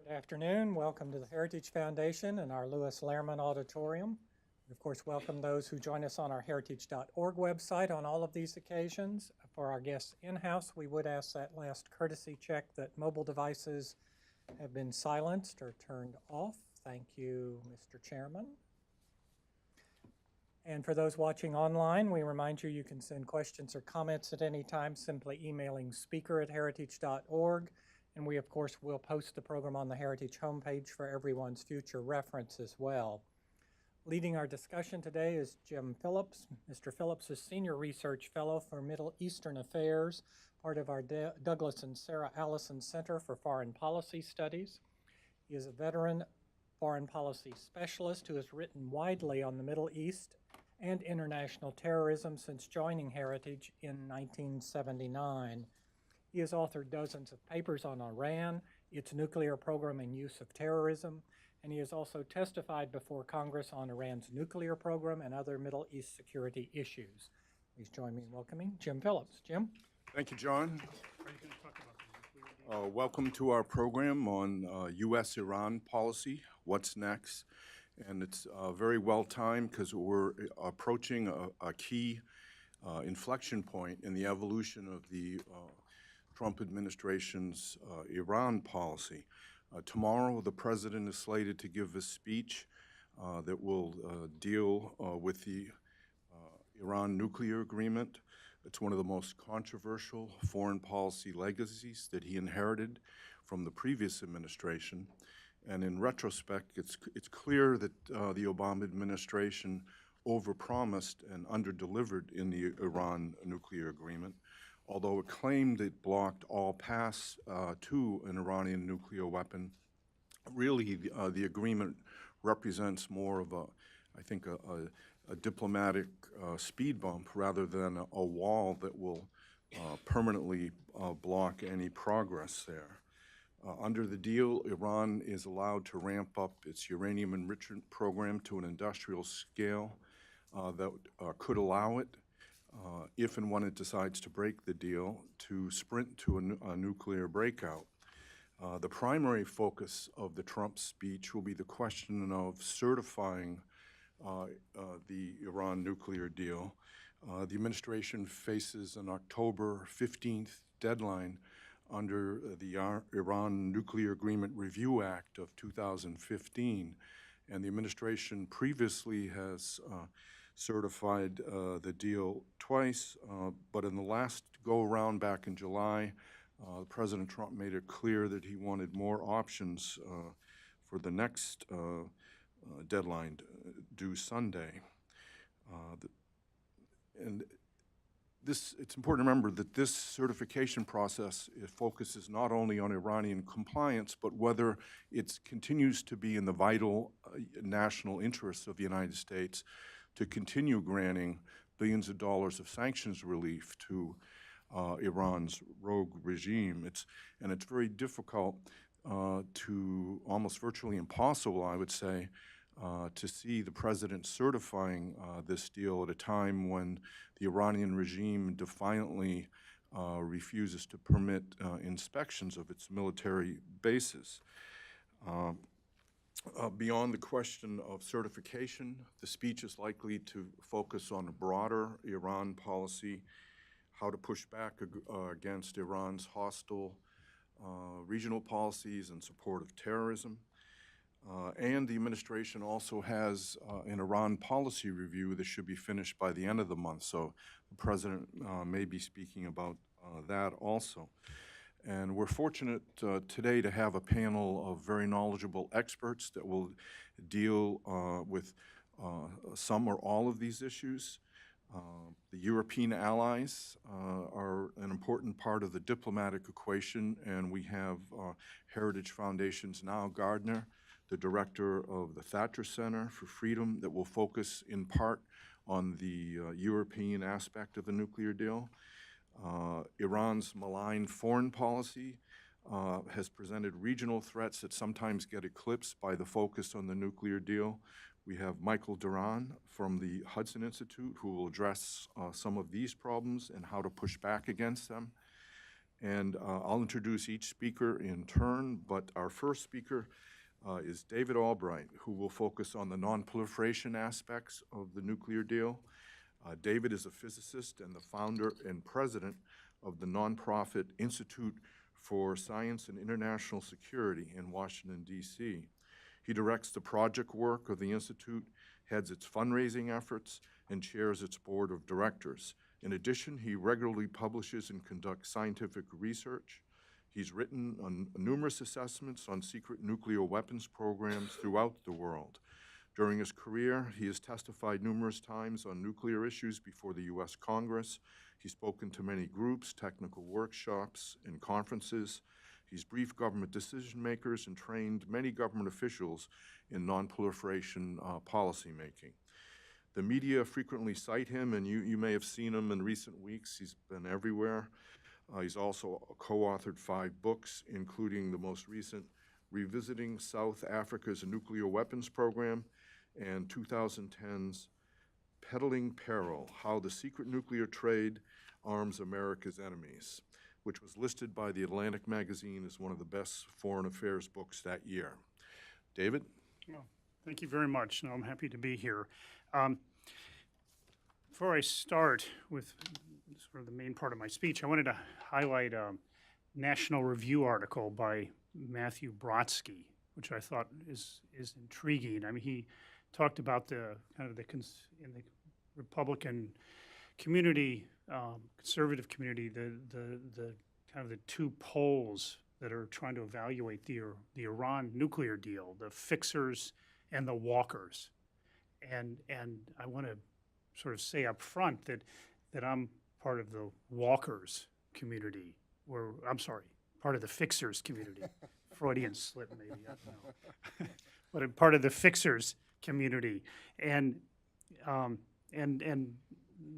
Good afternoon. Welcome to the Heritage Foundation and our Lewis Lehrman Auditorium. We, of course, welcome those who join us on our heritage.org website on all of these occasions. For our guests in-house, we would ask that last courtesy check that mobile devices have been silenced or turned off. Thank you, Mr. Chairman. And for those watching online, we remind you can send questions or comments at any time, simply emailing speaker@heritage.org. And we, of course, will post the program on the Heritage homepage for everyone's future reference as well. Leading our discussion today is Jim Phillips. Mr. Phillips is Senior Research Fellow for Middle Eastern Affairs, part of our Douglas and Sarah Allison Center for Foreign Policy Studies. He is a veteran foreign policy specialist who has written widely on the Middle East and international terrorism since joining Heritage in 1979. He has authored dozens of papers on Iran, its nuclear program and use of terrorism, and he has also testified before Congress on Iran's nuclear program and other Middle East security issues. Please join me in welcoming Jim Phillips. Jim? Thank you, John. Welcome to our program on U.S.-Iran policy, what's next. And it's very well timed because we're approaching a key inflection point in the evolution of the Trump administration's Iran policy. Tomorrow, the president is slated to give a speech that will deal with the Iran nuclear agreement. It's one of the most controversial foreign policy legacies that he inherited from the previous administration. And in retrospect, it's clear that the Obama administration overpromised and underdelivered in the Iran nuclear agreement. Although it claimed it blocked all paths to an Iranian nuclear weapon, really the agreement represents more of a diplomatic speed bump rather than a wall that will permanently block any progress there. Under the deal, Iran is allowed to ramp up its uranium enrichment program to an industrial scale that could allow it, if and when it decides to break the deal, to sprint to a nuclear breakout. The primary focus of the Trump speech will be the question of certifying the Iran nuclear deal. The administration faces an October 15th deadline under the Iran Nuclear Agreement Review Act of 2015, and the administration previously has certified the deal twice, but in the last go-around back in July, President Trump made it clear that he wanted more options for the next deadline due Sunday. It's important to remember that this certification process focuses not only on Iranian compliance, but whether it continues to be in the vital national interests of the United States to continue granting billions of dollars of sanctions relief to Iran's rogue regime. It's very difficult to almost virtually impossible, I would say, to see the president certifying this deal at a time when the Iranian regime defiantly refuses to permit inspections of its military bases. Beyond the question of certification, the speech is likely to focus on a broader Iran policy, how to push back against Iran's hostile regional policies in support of terrorism. And the administration also has an Iran policy review that should be finished by the end of the month. So the president may be speaking about that also. And we're fortunate today to have a panel of very knowledgeable experts that will deal with some or all of these issues. The European allies are an important part of the diplomatic equation, and we have Heritage Foundation's Nyle Gardner, the director of the Thatcher Center for Freedom, that will focus in part on the European aspect of the nuclear deal. Iran's malign foreign policy has presented regional threats that sometimes get eclipsed by the focus on the nuclear deal. We have Michael Duran from the Hudson Institute who will address some of these problems and how to push back against them. And I'll introduce each speaker in turn, but our first speaker is David Albright, who will focus on the non-proliferation aspects of the nuclear deal. David is a physicist and the founder and president of the nonprofit Institute for Science and International Security in Washington, D.C. He directs the project work of the Institute, heads its fundraising efforts, and chairs its board of directors. In addition, he regularly publishes and conducts scientific research. He's written on numerous assessments on secret nuclear weapons programs throughout the world. During his career, he has testified numerous times on nuclear issues before the U.S. Congress. He's spoken to many groups, technical workshops, and conferences. He's briefed government decision makers and trained many government officials in non-proliferation policymaking. The media frequently cite him, and you may have seen him in recent weeks. He's been everywhere. He's also co-authored 5 books, including the most recent, Revisiting South Africa's Nuclear Weapons Program, and 2010's Peddling Peril, How the Secret Nuclear Trade Arms America's Enemies, which was listed by the Atlantic magazine as one of the best foreign affairs books that year. David? Well, thank you very much. No, I'm happy to be here. Before I start with sort of the main part of my speech, I wanted to highlight a National Review article by Matthew Brodsky, which I thought is intriguing. I mean, he talked about the kind of in the Republican community, conservative community, the kind of the 2 poles that are trying to evaluate the Iran nuclear deal, the fixers and the walkers. And I want to sort of say up front that I'm part of the walkers community, or I'm sorry, part of the fixers community. Freudian slip, maybe, I don't know. But I'm part of the fixers community. And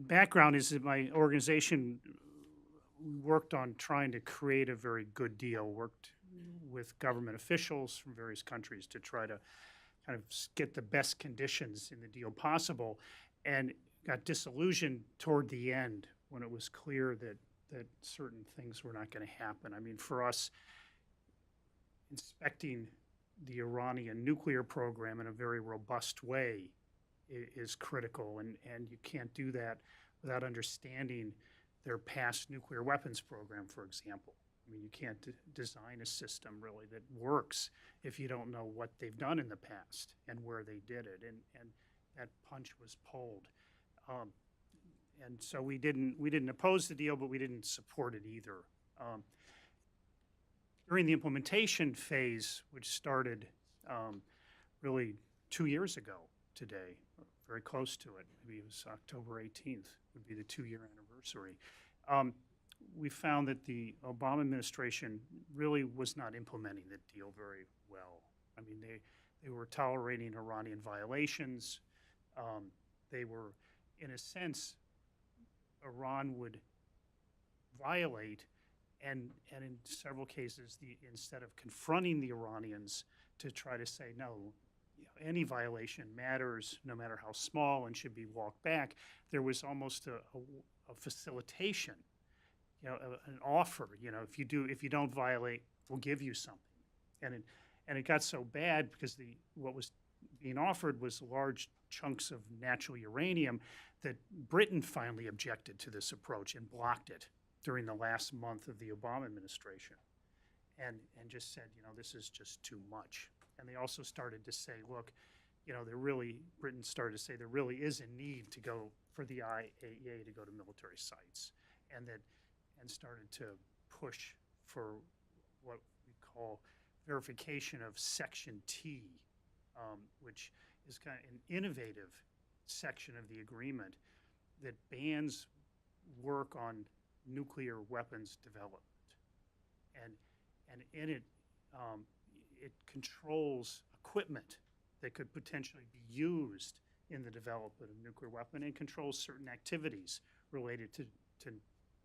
background is that my organization worked on trying to create a very good deal, worked with government officials from various countries to try to kind of get the best conditions in the deal possible, and got disillusioned toward the end when it was clear that certain things were not going to happen. I mean, for us, inspecting the Iranian nuclear program in a very robust way is critical, and you can't do that without understanding their past nuclear weapons program, for example. I mean, you can't design a system really that works if you don't know what they've done in the past and where they did it, and that punch was pulled. And so we didn't oppose the deal, but we didn't support it either. During the implementation phase, which started really 2 years ago today, very close to it, maybe it was October 18th would be the 2-year anniversary, we found that the Obama administration really was not implementing the deal very well. I mean, they were tolerating Iranian violations. They were, in a sense, Iran would violate, and in several cases, instead of confronting the Iranians to try to say, no, any violation matters, no matter how small, and should be walked back, there was almost a facilitation, an offer. If you don't violate, we'll give you something, and it got so bad because what was being offered was large chunks of natural uranium that Britain finally objected to this approach and blocked it during the last month of the Obama administration, and just said, this is just too much. And they also started to say, look, Britain started to say there really is a need for the IAEA to go to military sites, and started to push for what we call verification of Section T, which is kind of an innovative section of the agreement that bans work on nuclear weapons development, and in it, it controls equipment that could potentially be used in the development of nuclear weapon, and controls certain activities related to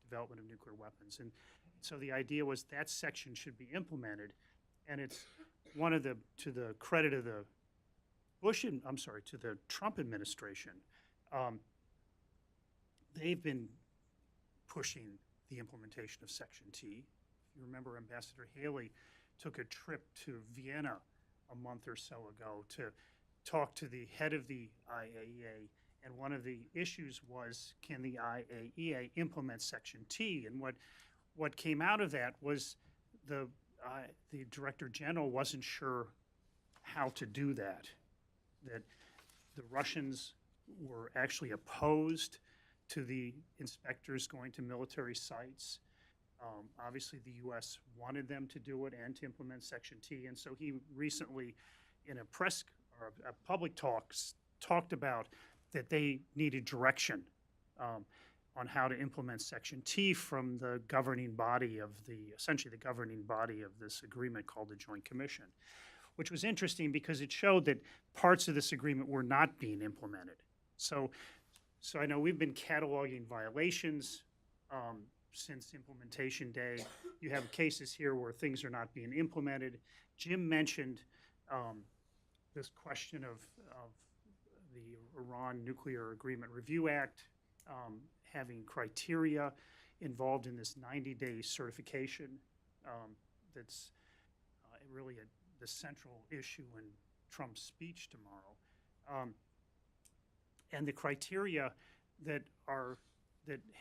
development of nuclear weapons. And so the idea was that section should be implemented, and it's to the credit of the to the Trump administration, they've been pushing the implementation of Section T. you remember, Ambassador Haley took a trip to Vienna a month or so ago to talk to the head of the IAEA, and one of the issues was, can the IAEA implement Section T? And what came out of that was the Director General wasn't sure how to do that, that the Russians were actually opposed to the inspectors going to military sites. Obviously, the U.S. wanted them to do it and to implement Section T, and so he recently, in a press or a public talked about that they needed direction on how to implement Section T from the governing body of essentially the governing body of this agreement called the Joint Commission, which was interesting because it showed that parts of this agreement were not being implemented. So I know we've been cataloging violations since implementation day. You have cases here where things are not being implemented. Jim mentioned this question of the Iran Nuclear Agreement Review Act having criteria involved in this 90-day certification. That's really the central issue in Trump's speech tomorrow. And the criteria that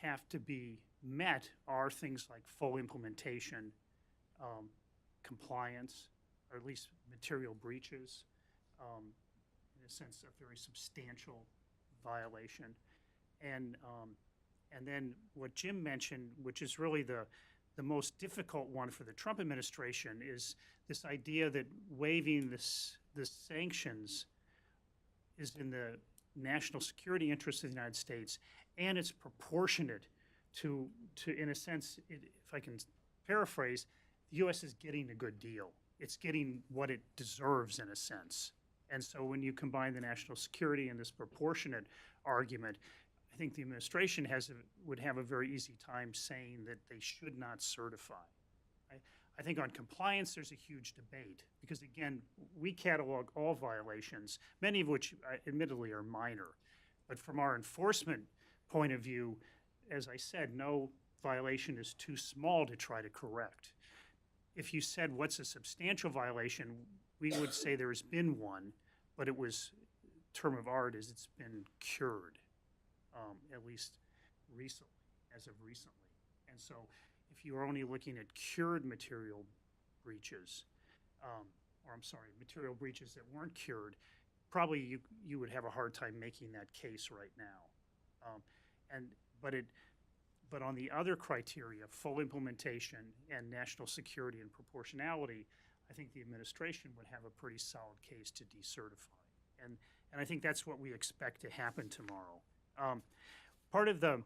have to be met are things like full implementation, compliance, or at least material breaches, in a sense, a very substantial violation. And then what Jim mentioned, which is really the most difficult one for the Trump administration, is this idea that waiving the sanctions is in the national security interests of the United States, and it's proportionate to in a sense, if I can paraphrase, the U.S. is getting a good deal. It's getting what it deserves in a sense. And so when you combine the national security and this proportionate argument, I think the administration would have a very easy time saying that they should not certify. I think on compliance, there's a huge debate because, again, we catalog all violations, many of which admittedly are minor. But from our enforcement point of view, as I said, no violation is too small to try to correct. If you said what's a substantial violation, we would say there's been one, but it was, term of art is it's been cured, at least recently, as of recently. And so if you are only looking at cured material breaches, material breaches that weren't cured, probably you would have a hard time making that case right now. But on the other criteria, full implementation and national security and proportionality, I think the administration would have a pretty solid case to decertify. And I think that's what we expect to happen tomorrow. Part of the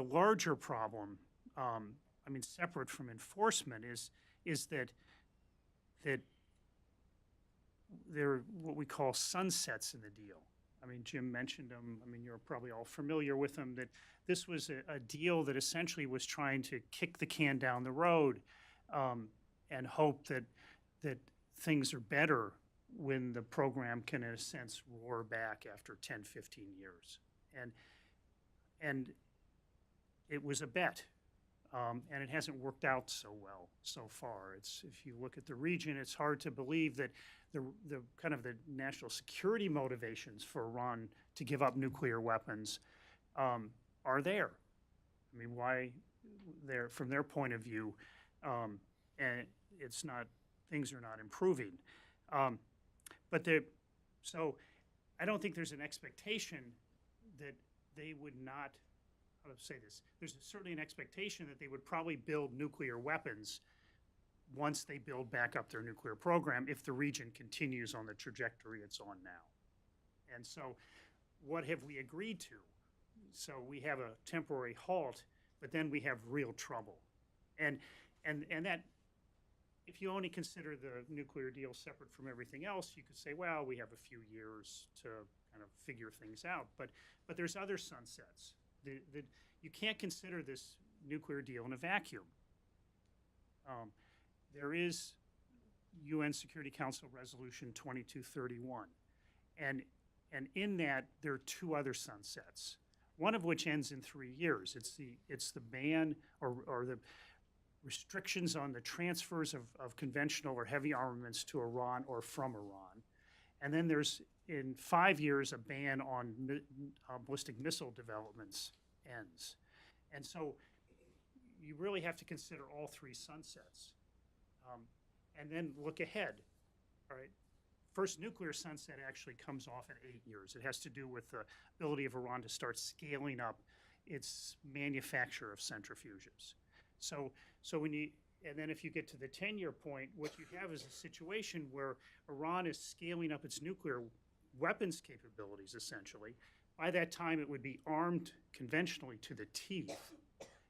larger problem, separate from enforcement, is that there are what we call sunsets in the deal. Jim mentioned them. You're probably all familiar with them, that this was a deal that essentially was trying to kick the can down the road and hope that things are better when the program can, in a sense, roar back after 10, 15 years. And it was a bet, and it hasn't worked out so well so far. If you look at the region, it's hard to believe that the kind of the national security motivations for Iran to give up nuclear weapons are there. Why from their point of view, and things are not improving. So I don't think there's an expectation that they would not, how to say this, there's certainly an expectation that they would probably build nuclear weapons once they build back up their nuclear program if the region continues on the trajectory it's on now. And so what have we agreed to? So we have a temporary halt, but then we have real trouble. And that, if you only consider the nuclear deal separate from everything else, you could say, well, we have a few years to kind of figure things out. But there's other sunsets. You can't consider this nuclear deal in a vacuum. There is UN Security Council Resolution 2231. And in that, there are two other sunsets. one of which ends in 3 years. It's the ban or the restrictions on the transfers of conventional or heavy armaments to Iran or from Iran. And then there's, in 5 years, a ban on ballistic missile developments ends. And so you really have to consider all three sunsets. And then look ahead, all right? First nuclear sunset actually comes off at 8 years. It has to do with the ability of Iran to start scaling up its manufacture of centrifuges. So when you, and then if you get to the 10-year point, what you have is a situation where Iran is scaling up its nuclear weapons capabilities, essentially. By that time, it would be armed conventionally to the teeth.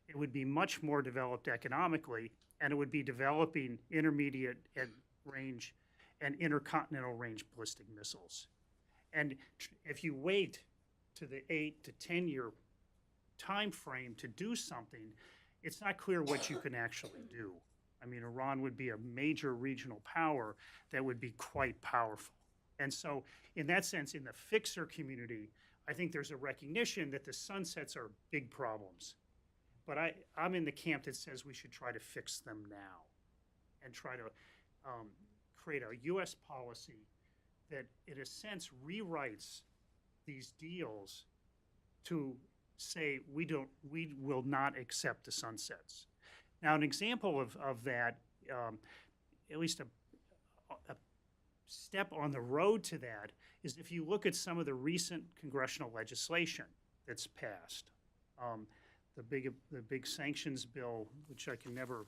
It would be much more developed economically, and it would be developing intermediate and range and intercontinental range ballistic missiles. And if you wait to the 8 to 10-year time frame to do something, it's not clear what you can actually do. I mean, Iran would be a major regional power that would be quite powerful. And so in that sense, in the fixer community, I think there's a recognition that the sunsets are big problems. But I'm in the camp that says we should try to fix them now and try to create a U.S. policy that, in a sense, rewrites these deals to say we will not accept the sunsets. Now, an example of that, at least a step on the road to that, is if you look at some of the recent congressional legislation that's passed. The big sanctions bill, which I can never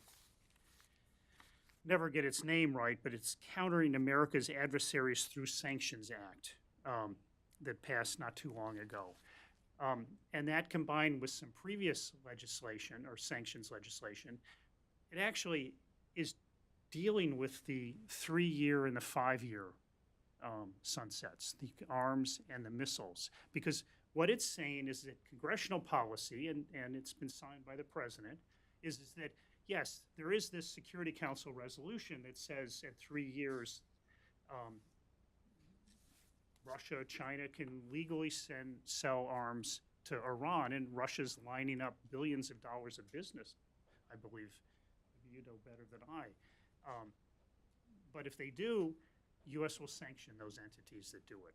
get its name right, but it's Countering America's Adversaries Through Sanctions Act that passed not too long ago. And that combined with some previous legislation or sanctions legislation, it actually is dealing with the 3-year and the 5-year sunsets, the arms and the missiles. Because what it's saying is that congressional policy, and it's been signed by the president, is that, yes, there is this Security Council resolution that says at 3 years, Russia, China can legally sell arms to Iran, and Russia's lining up billions of dollars of business, I believe. You know better than I. But if they do, U.S. will sanction those entities that do it.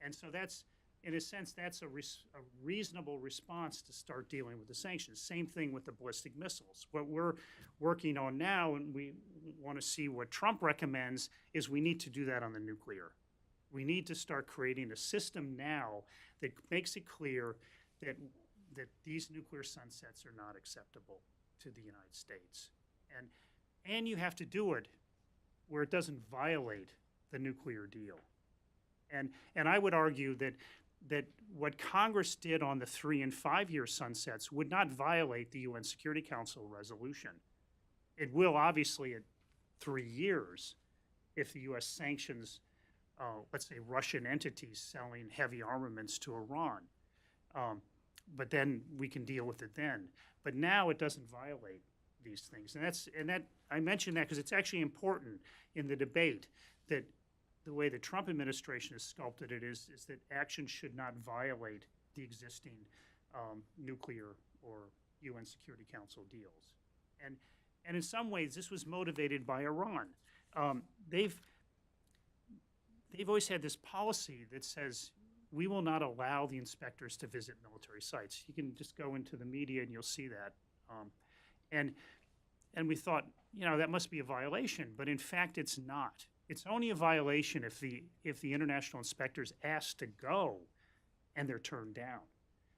And so that's, in a sense, that's a reasonable response to start dealing with the sanctions. Same thing with the ballistic missiles. What we're working on now, and we want to see what Trump recommends, is we need to do that on the nuclear. We need to start creating a system now that makes it clear that these nuclear sunsets are not acceptable to the United States. And you have to do it where it doesn't violate the nuclear deal. And I would argue that what Congress did on the 3- and 5-year sunsets would not violate the UN Security Council resolution. It will, obviously, at 3 years if the U.S. sanctions, let's say, Russian entities selling heavy armaments to Iran. But then we can deal with it then. But now it doesn't violate these things. And that I mention that because it's actually important in the debate that the way the Trump administration has sculpted it is that action should not violate the existing nuclear or UN Security Council deals. And in some ways, this was motivated by Iran. They've always had this policy that says we will not allow the inspectors to visit military sites. You can just go into the media and you'll see that. And we thought, that must be a violation, but in fact, it's not. It's only a violation if the international inspectors ask to go and they're turned down.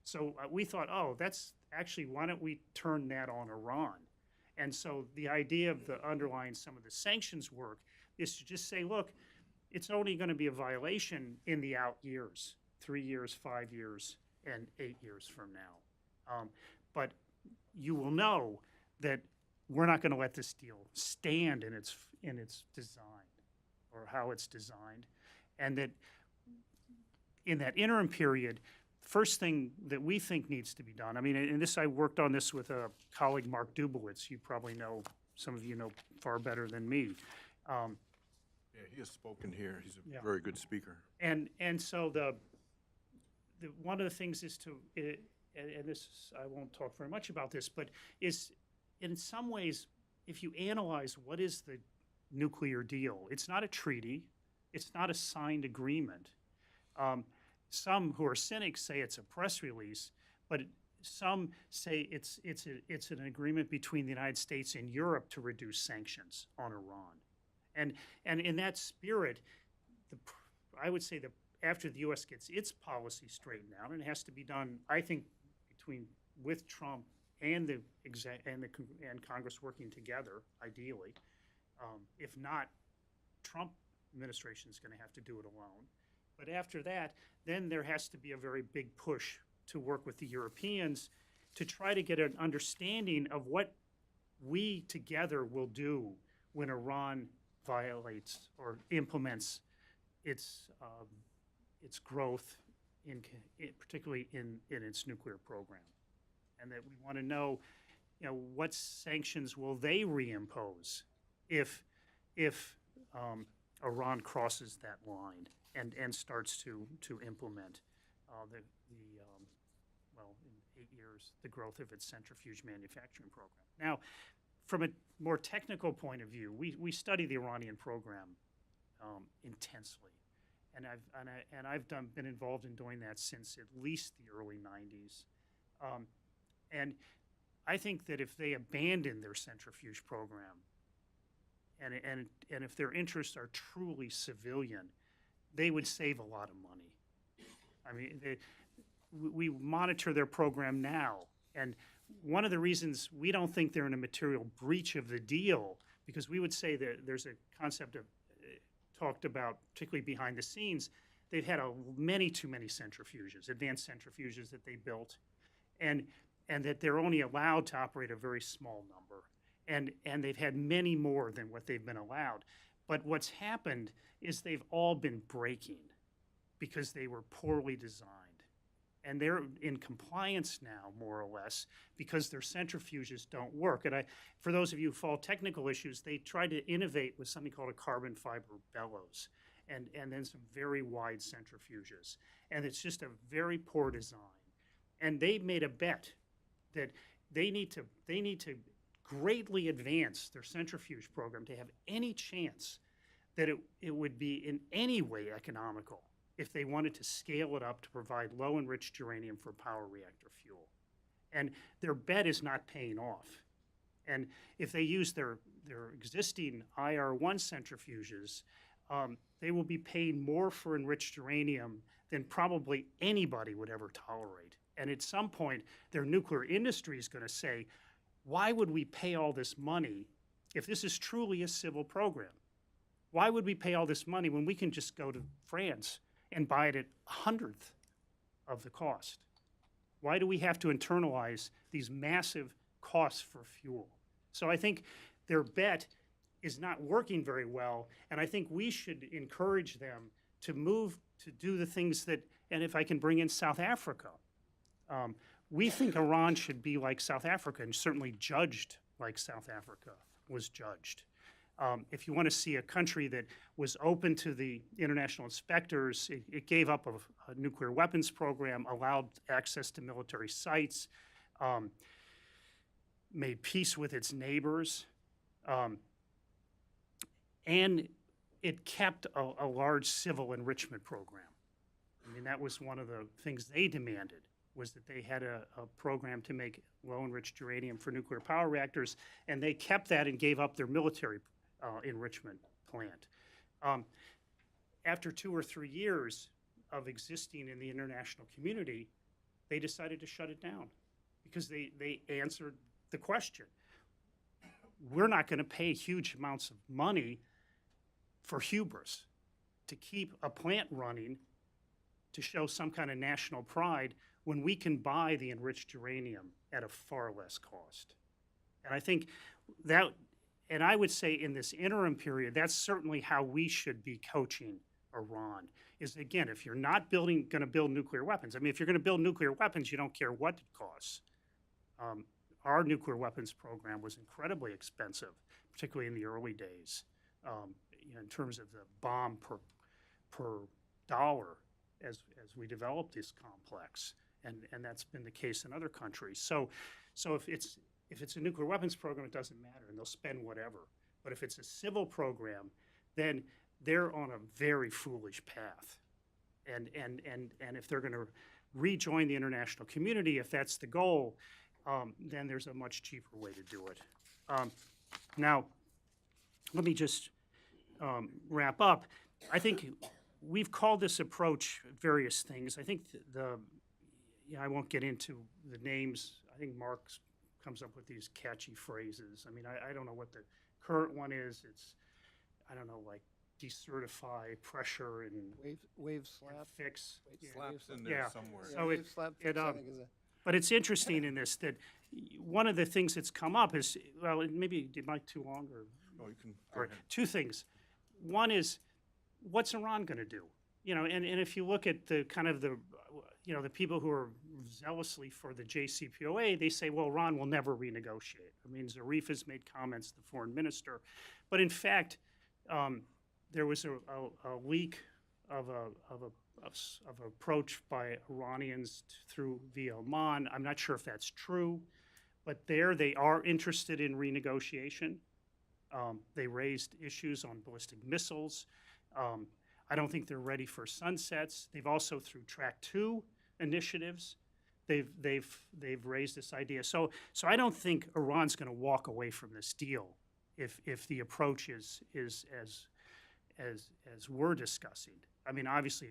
So we thought, that's actually, why don't we turn that on Iran? And so the idea of the underlying some of the sanctions work is to just say, look, it's only going to be a violation in the out years, 3 years, 5 years, and 8 years from now. But you will know that we're not going to let this deal stand in its design or how it's designed, and that in that interim period, first thing that we think needs to be done, I mean, and this, I worked on this with a colleague, Mark Dubowitz. You probably know, some of you know far better than me. Yeah, he has spoken here. He's a very good speaker. And so one of the things is to, and this, I won't talk very much about this, but is in some ways, if you analyze what is the nuclear deal, it's not a treaty, it's not a signed agreement. Some who are cynics say it's a press release, but some say it's an agreement between the United States and Europe to reduce sanctions on Iran. And in that spirit, I would say that after the U.S. gets its policy straightened out, and it has to be done, I think, with Trump and and Congress working together, ideally. If not, Trump administration is going to have to do it alone. But after that, then there has to be a very big push to work with the Europeans to try to get an understanding of what we together will do when Iran violates or implements its growth, particularly in its nuclear program. And that we want to know, what sanctions will they reimpose if Iran crosses that line and starts to implement in 8 years, the growth of its centrifuge manufacturing program. Now, from a more technical point of view, we study the Iranian program intensely, and I've been involved in doing that since at least the early 90s. And I think that if they abandon their centrifuge program, and if their interests are truly civilian, they would save a lot of money. I mean, we monitor their program now, and one of the reasons we don't think they're in a material breach of the deal, because we would say that there's a concept of talked about, particularly behind the scenes, they've had many too many centrifuges, advanced centrifuges that they built, and that they're only allowed to operate a very small number. And they've had many more than what they've been allowed. But what's happened is they've all been breaking because they were poorly designed. And they're in compliance now, more or less, because their centrifuges don't work. And for those of you who follow technical issues, they tried to innovate with something called a carbon fiber bellows, and then some very wide centrifuges. And it's just a very poor design. And they made a bet that they need to greatly advance their centrifuge program to have any chance that it would be in any way economical if they wanted to scale it up to provide low enriched uranium for power reactor fuel. And their bet is not paying off. And if they use their existing IR1 centrifuges, they will be paying more for enriched uranium than probably anybody would ever tolerate. And at some point, their nuclear industry is going to say, why would we pay all this money if this is truly a civil program? Why would we pay all this money when we can just go to France and buy it at 100th of the cost? Why do we have to internalize these massive costs for fuel? So I think their bet is not working very well, and I think we should encourage them to move to do the things that, and if I can bring in South Africa, we think Iran should be like South Africa and certainly judged like South Africa was judged. If you want to see a country that was open to the international inspectors, it gave up a nuclear weapons program, allowed access to military sites, made peace with its neighbors, and it kept a large civil enrichment program. I mean, that was one of the things they demanded, was that they had a program to make low-enriched uranium for nuclear power reactors, and they kept that and gave up their military enrichment plant. After 2 or 3 years of existing in the international community, they decided to shut it down because they answered the question. We're not going to pay huge amounts of money for hubris to keep a plant running to show some kind of national pride when we can buy the enriched uranium at a far less cost. And I think that, and I would say in this interim period, that's certainly how we should be coaching Iran, is again, if you're not going to build nuclear weapons, I mean, if you're going to build nuclear weapons, you don't care what it costs. Our nuclear weapons program was incredibly expensive, particularly in the early days, in terms of the bomb per dollar. as we develop this complex, and that's been the case in other countries. So if it's a nuclear weapons program, it doesn't matter, and they'll spend whatever. But if it's a civil program, then they're on a very foolish path. And if they're going to rejoin the international community, if that's the goal, then there's a much cheaper way to do it. Now, let me just wrap up. I think we've called this approach various things. I think I won't get into the names. I think Mark comes up with these catchy phrases. I mean, I don't know what the current one is. It's, I don't know, like decertify, pressure, and Wave slap. fix. Yeah, Slaps in Yeah. there somewhere. So wave slap it, fix, I think, is a. But it's interesting in this that one of the things that's come up is, well, maybe did Mike too long Oh, you can go or ahead. two things. One is, what's Iran going to do? You know, and if you look at the kind of the, you know, the people who are zealously for the JCPOA, they say, well, Iran will never renegotiate. I mean, Zarif has made comments, the foreign minister, but in fact, there was a leak of an approach by Iranians through via Oman. I'm not sure if that's true, but they are interested in renegotiation. They raised issues on ballistic missiles. I don't think they're ready for sunsets. They've also, through Track 2 initiatives, they've raised this idea. So I don't think Iran's going to walk away from this deal if the approach is as we're discussing. I mean, obviously,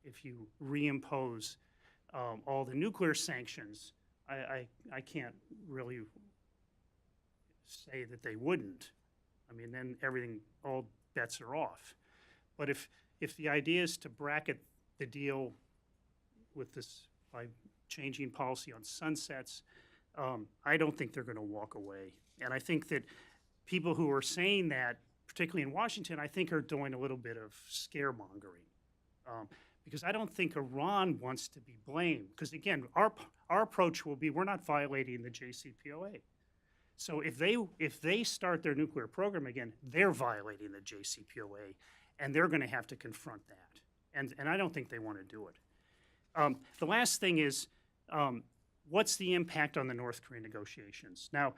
if you reimpose all the nuclear sanctions, I can't really say that they wouldn't. I mean, then all bets are off. But if the idea is to bracket the deal with this by changing policy on sunsets, I don't think they're going to walk away. And I think that people who are saying that, particularly in Washington, I think are doing a little bit of scaremongering. Because I don't think Iran wants to be blamed. Because again, our approach will be, we're not violating the JCPOA. So if they start their nuclear program again, they're violating the JCPOA, and they're going to have to confront that. And I don't think they want to do it. The last thing is, what's the impact on the North Korean negotiations? Now,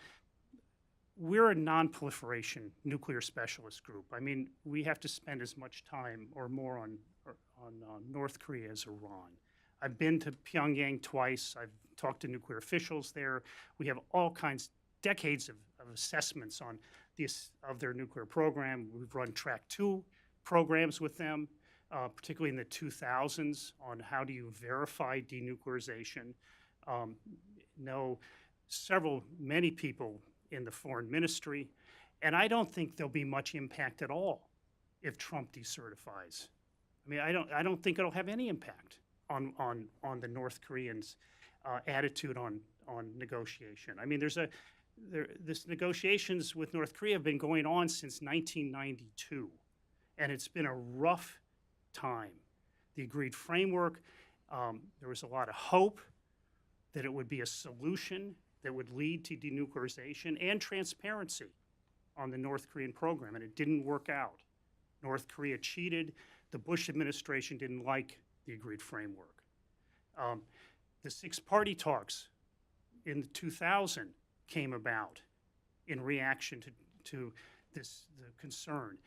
we're a non-proliferation nuclear specialist group. I mean, we have to spend as much time or more on North Korea as Iran. I've been to Pyongyang twice. I've talked to nuclear officials there. We have all kinds, decades of assessments on of their nuclear program. We've run Track 2 programs with them, particularly in the 2000s, on how do you verify denuclearization. Know many people in the foreign ministry, and I don't think there'll be much impact at all if Trump decertifies. I mean, I don't think it'll have any impact on the North Koreans' attitude on negotiation. I mean, this negotiations with North Korea have been going on since 1992, and it's been a rough time. The agreed framework, there was a lot of hope that it would be a solution that would lead to denuclearization and transparency on the North Korean program, and it didn't work out. North Korea cheated. The Bush administration didn't like the agreed framework. The six-party talks in 2000 came about in reaction to the concern.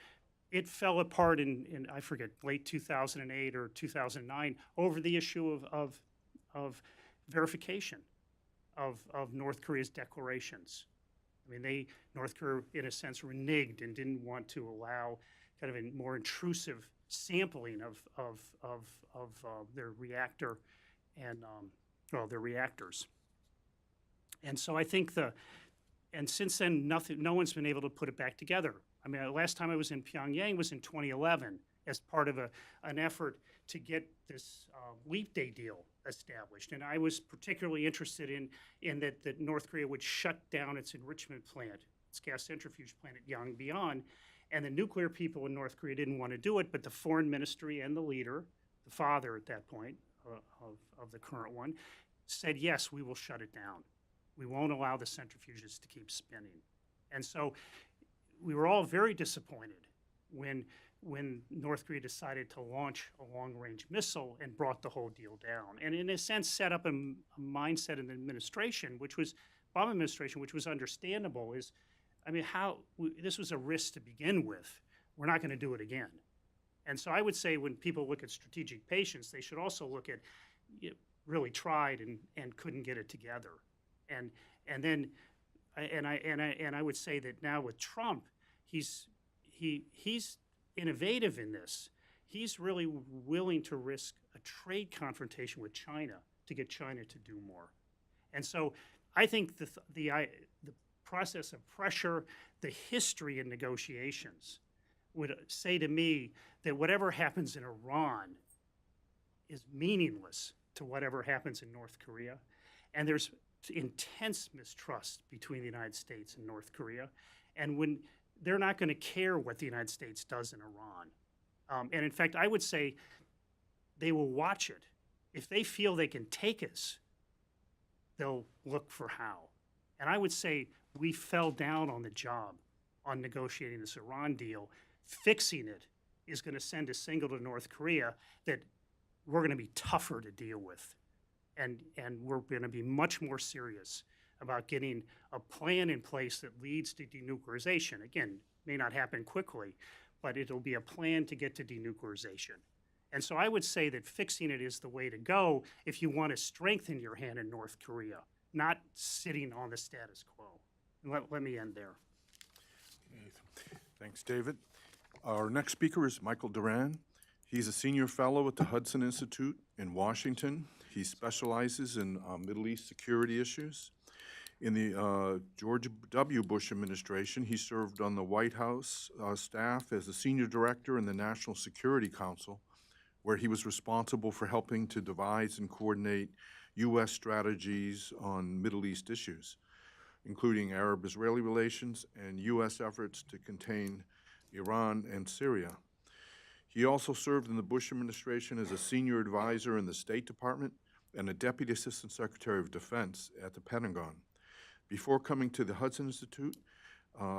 It fell apart in I forget, late 2008 or 2009 over the issue of verification of North Korea's declarations. I mean, North Korea, in a sense, reneged and didn't want to allow kind of a more intrusive sampling of their reactor and their reactors. And so I think and since then, no one's been able to put it back together. I mean, the last time I was in Pyongyang was in 2011 as part of an effort to get this Leap Day deal established. And I was particularly interested in that North Korea would shut down its enrichment plant, its gas centrifuge plant at Yongbyon. And the nuclear people in North Korea didn't want to do it, but the foreign ministry and the leader, the father at that point of the current one, said, yes, we will shut it down. We won't allow the centrifuges to keep spinning. And so we were all very disappointed when when North Korea decided to launch a long-range missile and brought the whole deal down. And in a sense, set up a mindset in the administration, Obama administration, which was understandable, is, I mean, this was a risk to begin with. We're not going to do it again. And so I would say when people look at strategic patience, they should also look at, really tried and couldn't get it together. And I would say that now with Trump, he's innovative in this. He's really willing to risk a trade confrontation with China to get China to do more. And so I think the process of pressure, the history in negotiations would say to me that whatever happens in Iran is meaningless to whatever happens in North Korea. And there's intense mistrust between the United States and North Korea. And when they're not going to care what the United States does in Iran. And in fact, I would say they will watch it. If they feel they can take us, they'll look for how. And I would say we fell down on the job on negotiating this Iran deal. Fixing it is going to send a signal to North Korea that we're going to be tougher to deal with. And we're going to be much more serious about getting a plan in place that leads to denuclearization. Again, may not happen quickly, but it'll be a plan to get to denuclearization. And so I would say that fixing it is the way to go if you want to strengthen your hand in North Korea, not sitting on the status quo. And let me end there. Thanks, David. Our next speaker is Michael Duran. He's a senior fellow at the Hudson Institute in Washington. He specializes in Middle East security issues. In the George W. Bush administration, he served on the White House staff as a senior director in the National Security Council, where he was responsible for helping to devise and coordinate U.S. strategies on Middle East issues, including Arab-Israeli relations and U.S. efforts to contain Iran and Syria. He also served in the Bush administration as a senior advisor in the State Department and a Deputy Assistant Secretary of Defense at the Pentagon. Before coming to the Hudson Institute,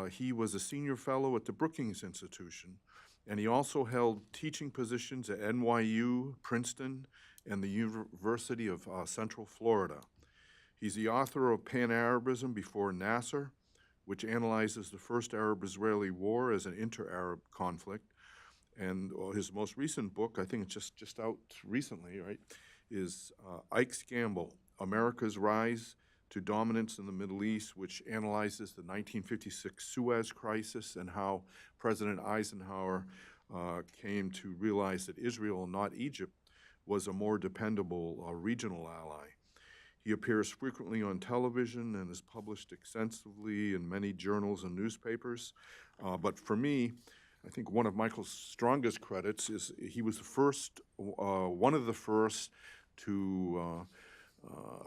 he was a senior fellow at the Brookings Institution, and he also held teaching positions at NYU, Princeton, and the University of Central Florida. He's the author of Pan-Arabism Before Nasser, which analyzes the first Arab-Israeli war as an inter-Arab conflict. And his most recent book, I think it's just out recently, right, is Ike's Gamble, America's Rise to Dominance in the Middle East, which analyzes the 1956 Suez Crisis and how President Eisenhower came to realize that Israel, not Egypt, was a more dependable regional ally. He appears frequently on television and is published extensively in many journals and newspapers. But for me, I think one of Michael's strongest credits is he was the first, one of the first to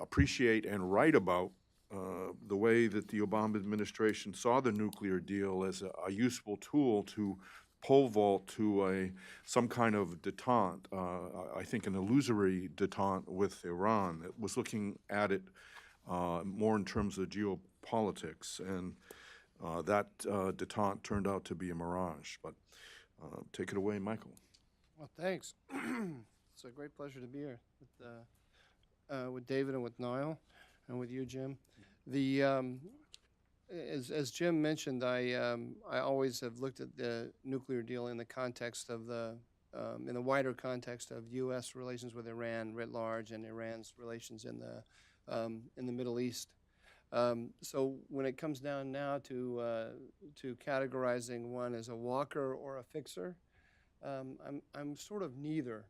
appreciate and write about the way that the Obama administration saw the nuclear deal as a useful tool to pole vault to some kind of detente, I think an illusory detente with Iran. It was looking at it more in terms of geopolitics, and that detente turned out to be a mirage. But take it away, Michael. Well, thanks. It's a great pleasure to be here with David and with Nyle and with you, Jim. As Jim mentioned, I always have looked at the nuclear deal in the context of in the wider context of U.S. relations with Iran writ large and Iran's relations in the Middle East. So when it comes down now to categorizing one as a walker or a fixer, I'm sort of neither.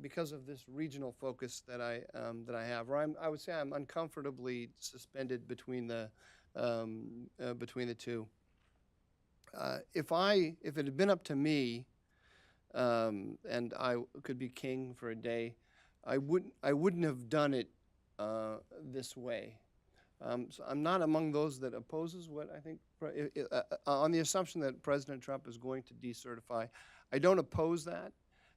Because of this regional focus that I have, or I would say I'm uncomfortably suspended between the two. If it had been up to me, and I could be king for a day, I wouldn't have done it this way. So I'm not among those that opposes what I think on the assumption that President Trump is going to decertify. I don't oppose that,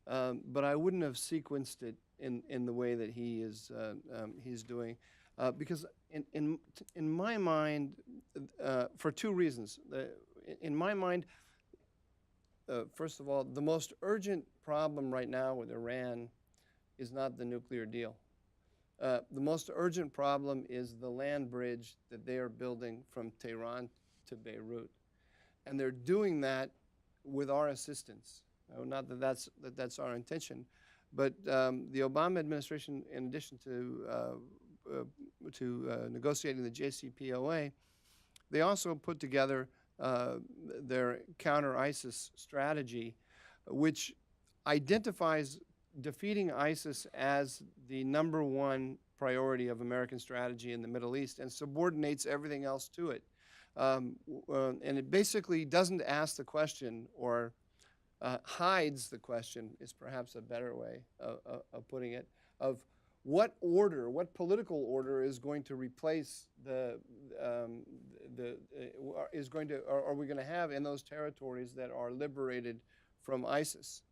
but I wouldn't have sequenced it in the way that he's doing, because in my mind, for two reasons, in my mind, first of all, the most urgent problem right now with Iran is not the nuclear deal. The most urgent problem is the land bridge that they are building from Tehran to Beirut. And they're doing that with our assistance. Not that that's our intention, but the Obama administration, in addition to negotiating the JCPOA, they also put together their counter-ISIS strategy, which identifies defeating ISIS as the #1 priority of American strategy in the Middle East and subordinates everything else to it. And it basically doesn't ask the question, or hides the question, is perhaps a better way of putting it, of what order, what political order is going to replace are we going to have in those territories that are liberated from ISIS?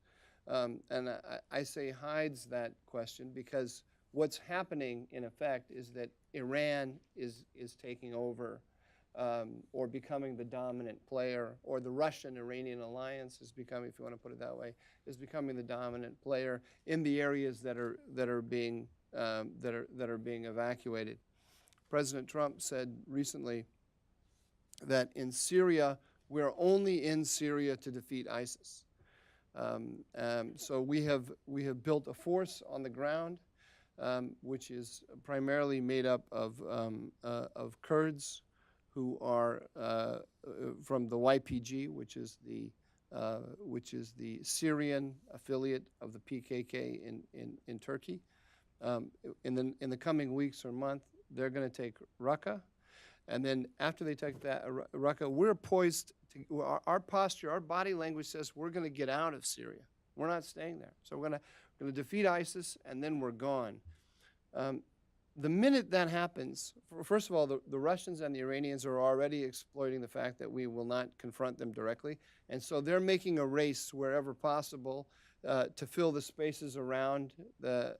And I say hides that question because what's happening in effect is that Iran is taking over or becoming the dominant player, or the Russian-Iranian alliance is becoming, if you want to put it that way, is becoming the dominant player in the areas that are being evacuated. President Trump said recently that in Syria, we're only in Syria to defeat ISIS. So we have built a force on the ground, which is primarily made up of Kurds who are from the YPG, which is the Syrian affiliate of the PKK in Turkey. In the coming weeks or month, they're going to take Raqqa, and then after they take that Raqqa, we're poised to, our posture, our body language says we're going to get out of Syria. We're not staying there. So we're going to defeat ISIS, and then we're gone. The minute that happens, first of all, the Russians and the Iranians are already exploiting the fact that we will not confront them directly, and so they're making a race wherever possible to fill the spaces around the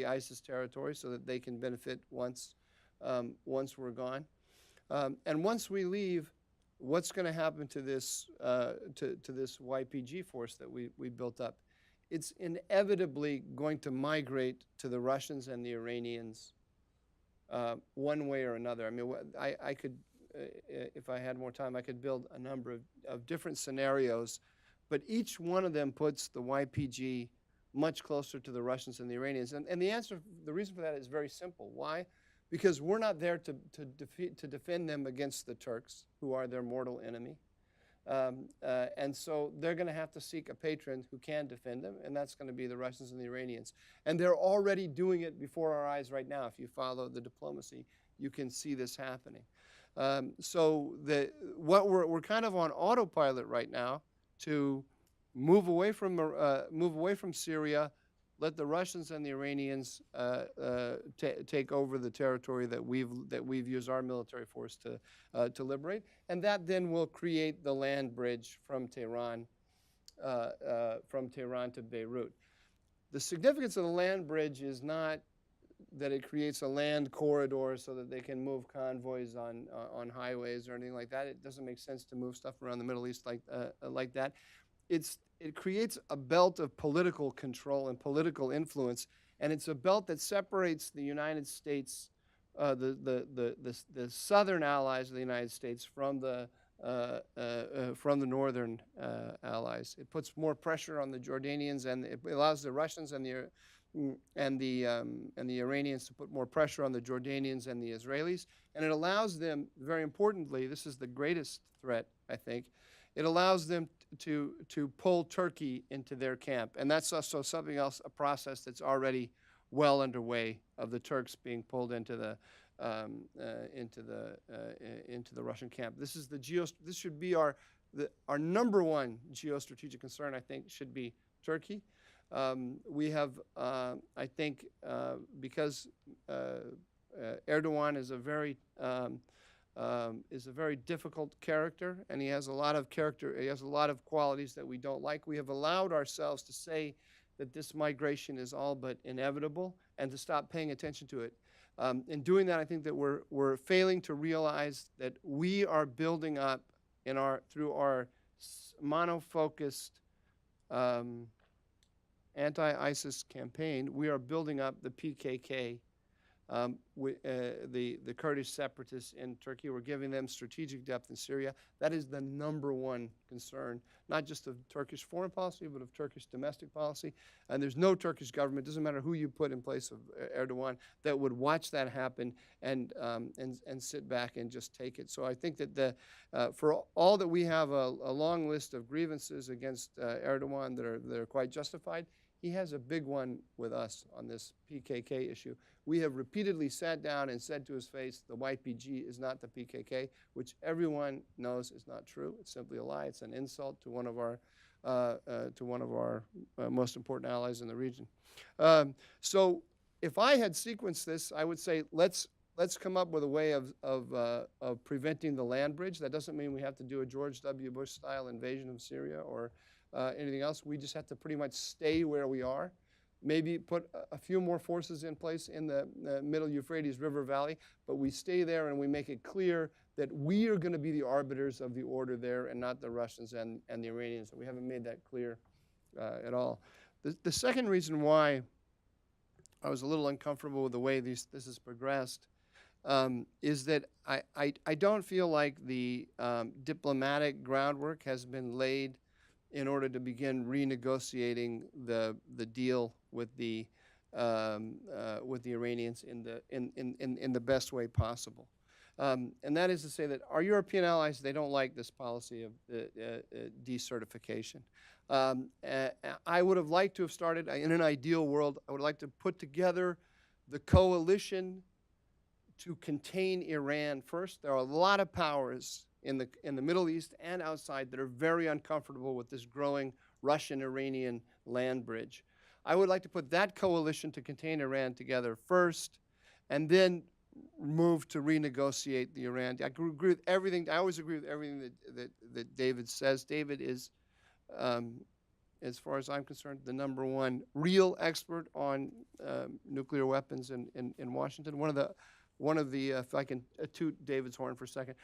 ISIS territory so that they can benefit once we're gone. And once we leave, what's going to happen to this this YPG force that we built up? It's inevitably going to migrate to the Russians and the Iranians one way or another. I mean, I could, if I had more time, I could build a number of different scenarios, but each one of them puts the YPG much closer to the Russians and the Iranians. And the reason for that is very simple. Why? Because we're not there to defend them against the Turks, who are their mortal enemy. And so they're going to have to seek a patron who can defend them, and that's going to be the Russians and the Iranians. And they're already doing it before our eyes right now. If you follow the diplomacy, you can see this happening. So we're kind of on autopilot right now to move away from Syria, let the Russians and the Iranians take over the territory that we've used our military force to liberate, and that then will create the land bridge from Tehran to Beirut. The significance of the land bridge is not that it creates a land corridor so that they can move convoys on highways or anything like that. It doesn't make sense to move stuff around the Middle East like that. It creates a belt of political control and political influence, and it's a belt that separates the United States, the southern allies of the United States, from the northern allies. It puts more pressure on the Jordanians, and it allows the Russians and the Iranians to put more pressure on the Jordanians and the Israelis, and it allows them, very importantly, this is the greatest threat, I think, it allows them to pull Turkey into their camp. And that's also something else, a process that's already well underway, of the Turks being pulled into the Russian camp. This should be our #1 geostrategic concern, I think, should be Turkey. We have, I think, because Erdogan is a very difficult character, and he has a lot of qualities that we don't like. We have allowed ourselves to say that this migration is all but inevitable and to stop paying attention to it. In doing that, I think that we're failing to realize that we are building up through our mono-focused anti-ISIS campaign, we are building up the PKK, the Kurdish separatists in Turkey. We're giving them strategic depth in Syria. That is the #1 concern, not just of Turkish foreign policy, but of Turkish domestic policy. And there's no Turkish government, doesn't matter who you put in place of Erdogan, that would watch that happen and sit back and just take it. So I think that for all that we have a long list of grievances against Erdogan that are quite justified, he has a big one with us on this PKK issue. We have repeatedly sat down and said to his face, the YPG is not the PKK, which everyone knows is not true. It's simply a lie. It's an insult to one of our most important allies in the region. So if I had sequenced this, I would say let's come up with a way of preventing the land bridge. That doesn't mean we have to do a George W. Bush-style invasion of Syria or anything else. We just have to pretty much stay where we are. Maybe put a few more forces in place in the middle Euphrates River Valley, but we stay there and we make it clear that we are going to be the arbiters of the order there and not the Russians and the Iranians. We haven't made that clear at all. The second reason why I was a little uncomfortable with the way this has progressed is that I don't feel like the diplomatic groundwork has been laid in order to begin renegotiating the deal with the Iranians in the best way possible. And that is to say that our European allies, they don't like this policy of decertification. I would have liked to have started, in an ideal world, I would like to put together the coalition to contain Iran first. There are a lot of powers in the Middle East and outside that are very uncomfortable with this growing Russian-Iranian land bridge. I would like to put that coalition to contain Iran together first, and then move to renegotiate the Iran. I agree with everything. I always agree with everything that David says. David is, as far as I'm concerned, the #1 real expert on nuclear weapons in Washington. One of the, if I can toot David's horn for a second,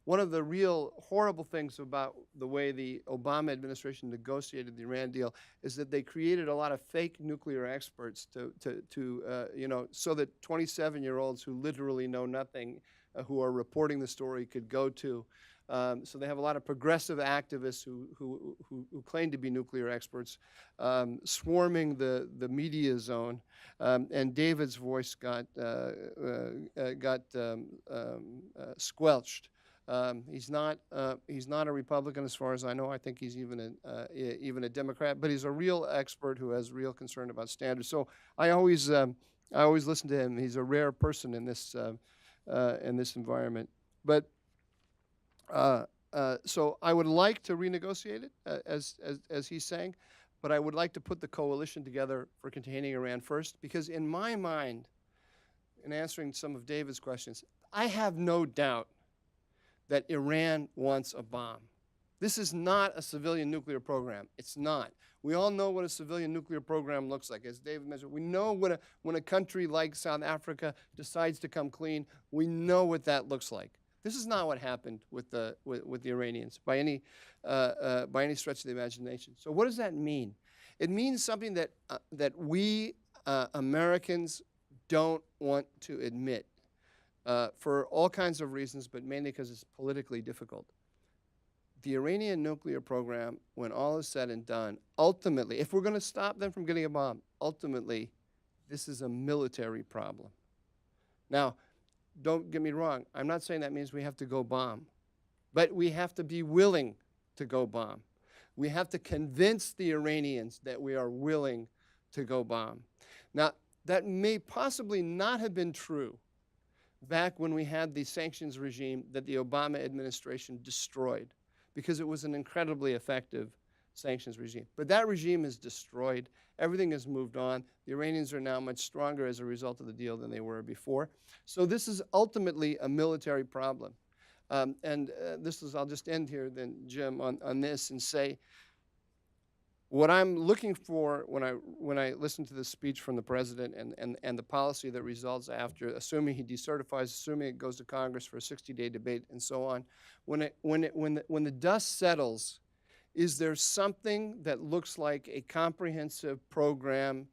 one of the real horrible things about the way the Obama administration negotiated the Iran deal is that they created a lot of fake nuclear experts so that 27-year-olds who literally know nothing, who are reporting the story, could go to. So they have a lot of progressive activists who claim to be nuclear experts swarming the media zone, and David's voice got squelched. He's not a Republican as far as I know. I think he's even a Democrat, but he's a real expert who has real concern about standards. So I always listen to him. He's a rare person in this environment, but. So I would like to renegotiate it, as he's saying, but I would like to put the coalition together for containing Iran first, because in my mind, in answering some of David's questions, I have no doubt that Iran wants a bomb. This is not a civilian nuclear program. It's not. We all know what a civilian nuclear program looks like. As David mentioned, we know when a country like South Africa decides to come clean, we know what that looks like. This is not what happened with the Iranians by any stretch of the imagination. So what does that mean? It means something that we Americans don't want to admit for all kinds of reasons, but mainly because it's politically difficult. The Iranian nuclear program, when all is said and done, ultimately, if we're going to stop them from getting a bomb, ultimately, this is a military problem. Now, don't get me wrong. I'm not saying that means we have to go bomb, but we have to be willing to go bomb. We have to convince the Iranians that we are willing to go bomb. Now, that may possibly not have been true back when we had the sanctions regime that the Obama administration destroyed, because it was an incredibly effective sanctions regime. But that regime is destroyed. Everything has moved on. The Iranians are now much stronger as a result of the deal than they were before. So this is ultimately a military problem. I'll just end here then, Jim, on this and say, What I'm looking for when I listen to this speech from the president and the policy that results after, assuming he decertifies, assuming it goes to Congress for a 60-day debate and so on, when the dust settles, is there something that looks like a comprehensive program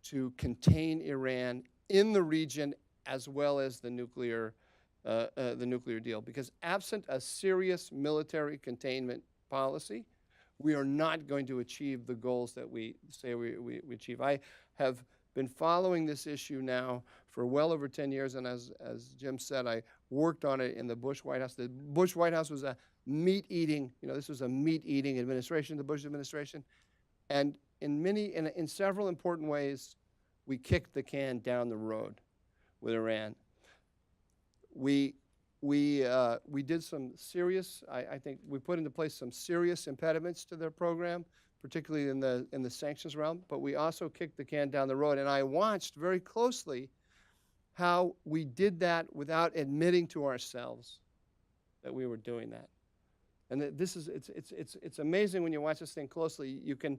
to contain Iran in the region as well as the nuclear deal? Because absent a serious military containment policy, we are not going to achieve the goals that we say we achieve. I have been following this issue now for well over 10 years, and as Jim said, I worked on it in the Bush White House. The Bush White House was a meat-eating, this was a meat-eating administration, the Bush administration, and in several important ways, we kicked the can down the road with Iran. We did some serious, I think we put into place some serious impediments to their program, particularly in the sanctions realm, but we also kicked the can down the road. And I watched very closely how we did that without admitting to ourselves that we were doing that. And it's amazing when you watch this thing closely. You can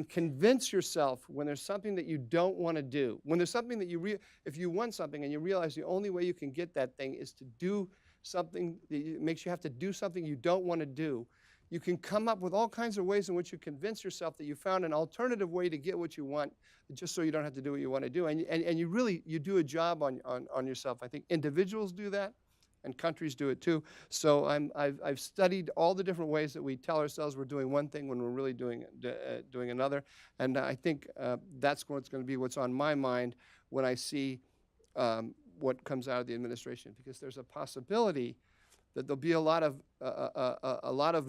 convince yourself when there's something that you don't want to do. When there's something that if you want something and you realize the only way you can get that thing is to do something that makes you have to do something you don't want to do, you can come up with all kinds of ways in which you convince yourself that you found an alternative way to get what you want, just so you don't have to do what you want to do. And you do a job on yourself. I think individuals do that, and countries do it too. So I've studied all the different ways that we tell ourselves we're doing one thing when we're really doing another. And I think that's what's going to be what's on my mind when I see what comes out of the administration, because there's a possibility that there'll be a lot of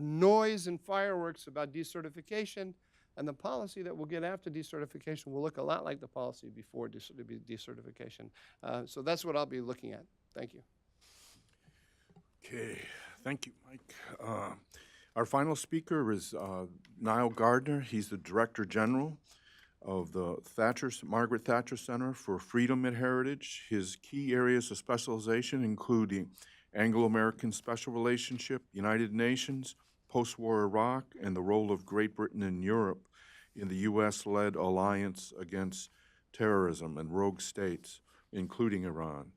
noise and fireworks about decertification, and the policy that we'll get after decertification will look a lot like the policy before decertification. So that's what I'll be looking at. Thank you. Okay, thank you, Mike. Our final speaker is Nyle Gardner. He's the Director General of the Margaret Thatcher Center for Freedom and Heritage. His key areas of specialization include Anglo-American Special Relationship, United Nations, post-war Iraq, and the role of Great Britain and Europe in the U.S.-led alliance against terrorism and rogue states, including Iran.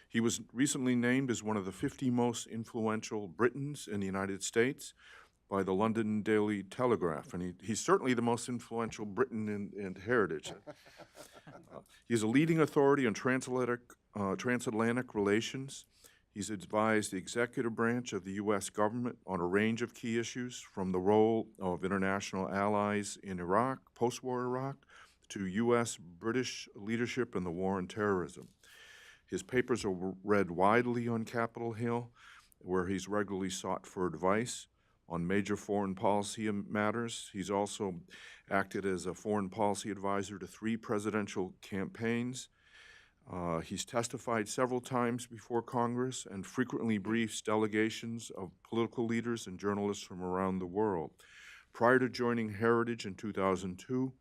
He was recently named as one of the 50 most influential Britons in the United States by the London Daily Telegraph, and he's certainly the most influential Briton in heritage. He's a leading authority on transatlantic relations. He's advised the executive branch of the U.S. government on a range of key issues, from the role of international allies in Iraq, post-war Iraq, to U.S.-British leadership in the war on terrorism. His papers are read widely on Capitol Hill, where he's regularly sought for advice on major foreign policy matters. He's also acted as a foreign policy advisor to 3 presidential campaigns. He's testified several times before Congress and frequently briefs delegations of political leaders and journalists from around the world. Prior to joining Heritage in 2002,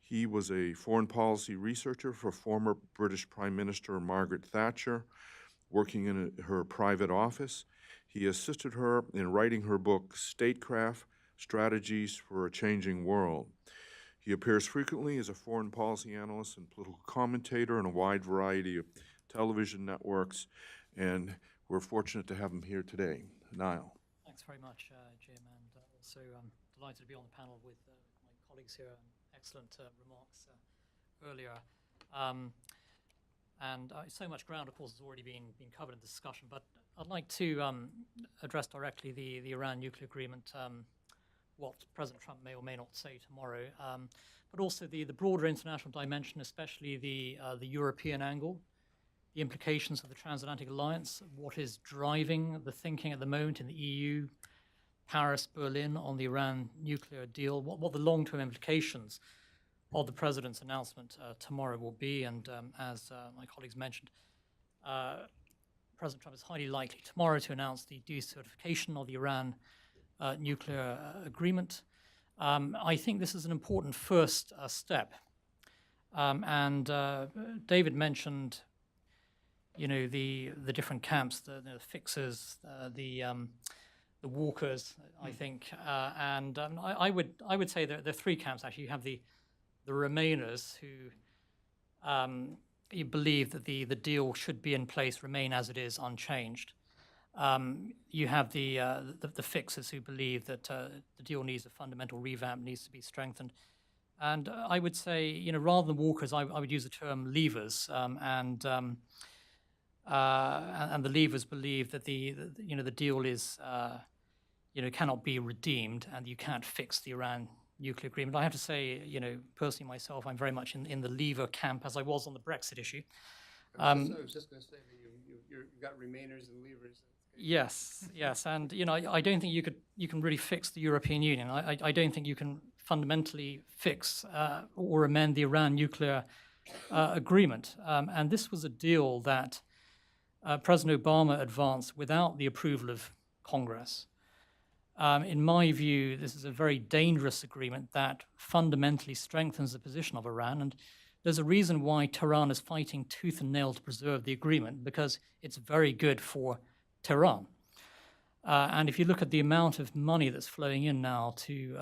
he was a foreign policy researcher for former British Prime Minister Margaret Thatcher, working in her private office. He assisted her in writing her book, Statecraft: Strategies for a Changing World. He appears frequently as a foreign policy analyst and political commentator on a wide variety of television networks, and we're fortunate to have him here today. Nyle. Thanks very much, Jim, and also I'm delighted to be on the panel with my colleagues here. Excellent remarks earlier. And so much ground, of course, has already been covered in discussion, but I'd like to address directly the Iran nuclear agreement, what President Trump may or may not say tomorrow, but also the broader international dimension, especially the European angle, the implications of the transatlantic alliance, what is driving the thinking at the moment in the EU, Paris, Berlin on the Iran nuclear deal, what the long-term implications of the president's announcement tomorrow will be. And as my colleagues mentioned, President Trump is highly likely tomorrow to announce the decertification of the Iran nuclear agreement. I think this is an important first step. And David mentioned, the different camps, the fixers, the the walkers, I think, and I would say that there are three camps actually. You have the remainers who you believe that the deal should be in place, remain as it is, unchanged. You have the fixers who believe that the deal needs a fundamental revamp, needs to be strengthened. And I would say, you know, rather than walkers, I would use the term levers. And the levers believe that the deal is, cannot be redeemed, and you can't fix the Iran nuclear agreement. I have to say, you know, personally myself, I'm very much in the lever camp, as I was on the Brexit issue. I was just going to say that you've got remainers and levers. Yes, and you know, I don't think you can really fix the European Union. I don't think you can fundamentally fix or amend the Iran nuclear agreement. And this was a deal that President Obama advanced without the approval of Congress. In my view, this is a very dangerous agreement that fundamentally strengthens the position of Iran. And there's a reason why Tehran is fighting tooth and nail to preserve the agreement, because it's very good for Tehran. And if you look at the amount of money that's flowing in now to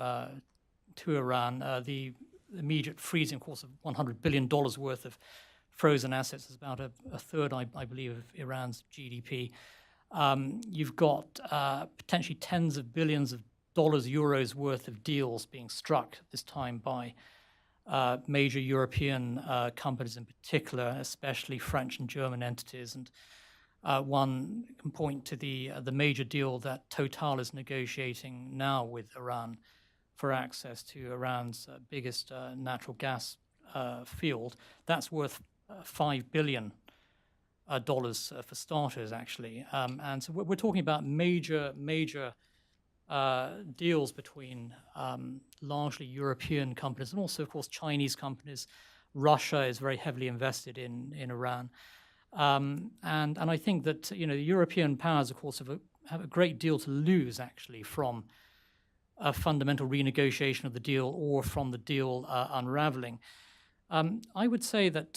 Iran, the immediate freezing, of course, of $100 billion worth of frozen assets is about a third, I believe, of Iran's GDP. You've got potentially tens of billions of dollars, euros worth of deals being struck this time by major European companies in particular, especially French and German entities. And one can point to the major deal that Total is negotiating now with Iran for access to Iran's biggest natural gas field. That's worth $5 billion for starters, actually. And so we're talking about major deals between largely European companies and also, of course, Chinese companies. Russia is very heavily invested in Iran. And I think that, you know, the European powers, of course, have a great deal to lose, actually, from a fundamental renegotiation of the deal or from the deal unraveling. I would say that,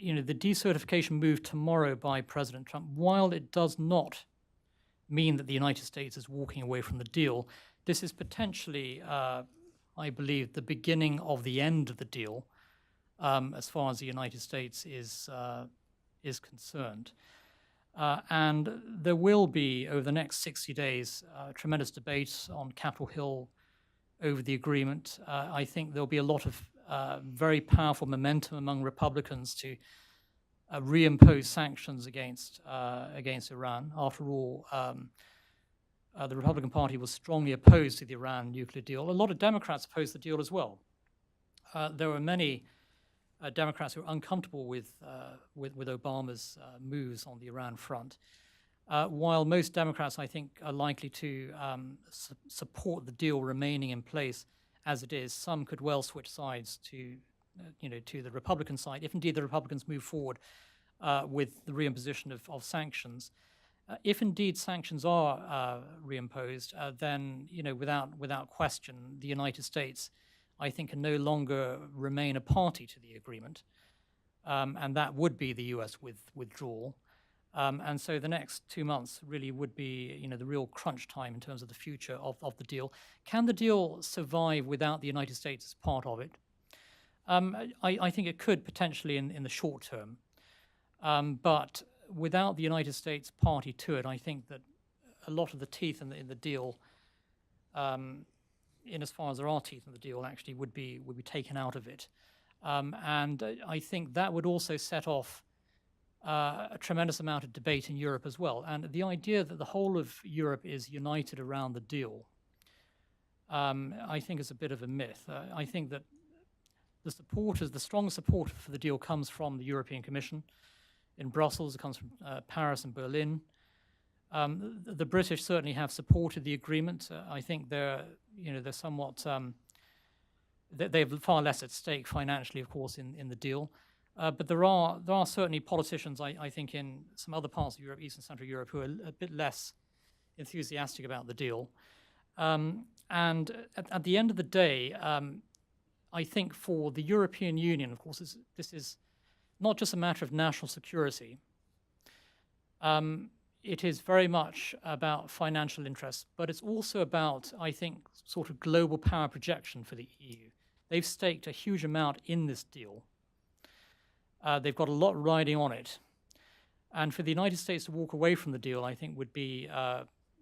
the decertification move tomorrow by President Trump, while it does not mean that the United States is walking away from the deal, this is potentially, I believe, the beginning of the end of the deal, as far as the United States is concerned. And there will be, over the next 60 days, tremendous debate on Capitol Hill over the agreement. I think there'll be a lot of very powerful momentum among Republicans to reimpose sanctions against Iran. After all, the Republican Party was strongly opposed to the Iran nuclear deal. A lot of Democrats opposed the deal as well. There were many Democrats who are uncomfortable with Obama's moves on the Iran front, while most Democrats, I think, are likely to support the deal remaining in place as it is. Some could well switch sides to the Republican side, if indeed the Republicans move forward with the reimposition of sanctions. If indeed sanctions are reimposed, then without question, the United States, I think, can no longer remain a party to the agreement, and that would be the U.S. withdrawal. And so the next 2 months really would be, the real crunch time in terms of the future of the deal. Can the deal survive without the United States as part of it? I think it could potentially in the short term, but without the United States party to it, I think that a lot of the teeth in the deal, in as far as there are teeth in the deal, actually would be taken out of it. And I think that would also set off a tremendous amount of debate in Europe as well. And the idea that the whole of Europe is united around the deal, I think is a bit of a myth. I think that the strong support for the deal comes from the European Commission in Brussels. It comes from Paris and Berlin. The British certainly have supported the agreement. I think they're somewhat, they have far less at stake financially, of course, in the deal. But there are certainly politicians, I think, in some other parts of Europe, East and Central Europe, who are a bit less enthusiastic about the deal. And at the end of the day, I think for the European Union, of course, this is not just a matter of national security. it is very much about financial interests, but it's also about, I think, sort of global power projection for the EU. They've staked a huge amount in this deal. They've got a lot riding on it. And for the United States to walk away from the deal, I think would be,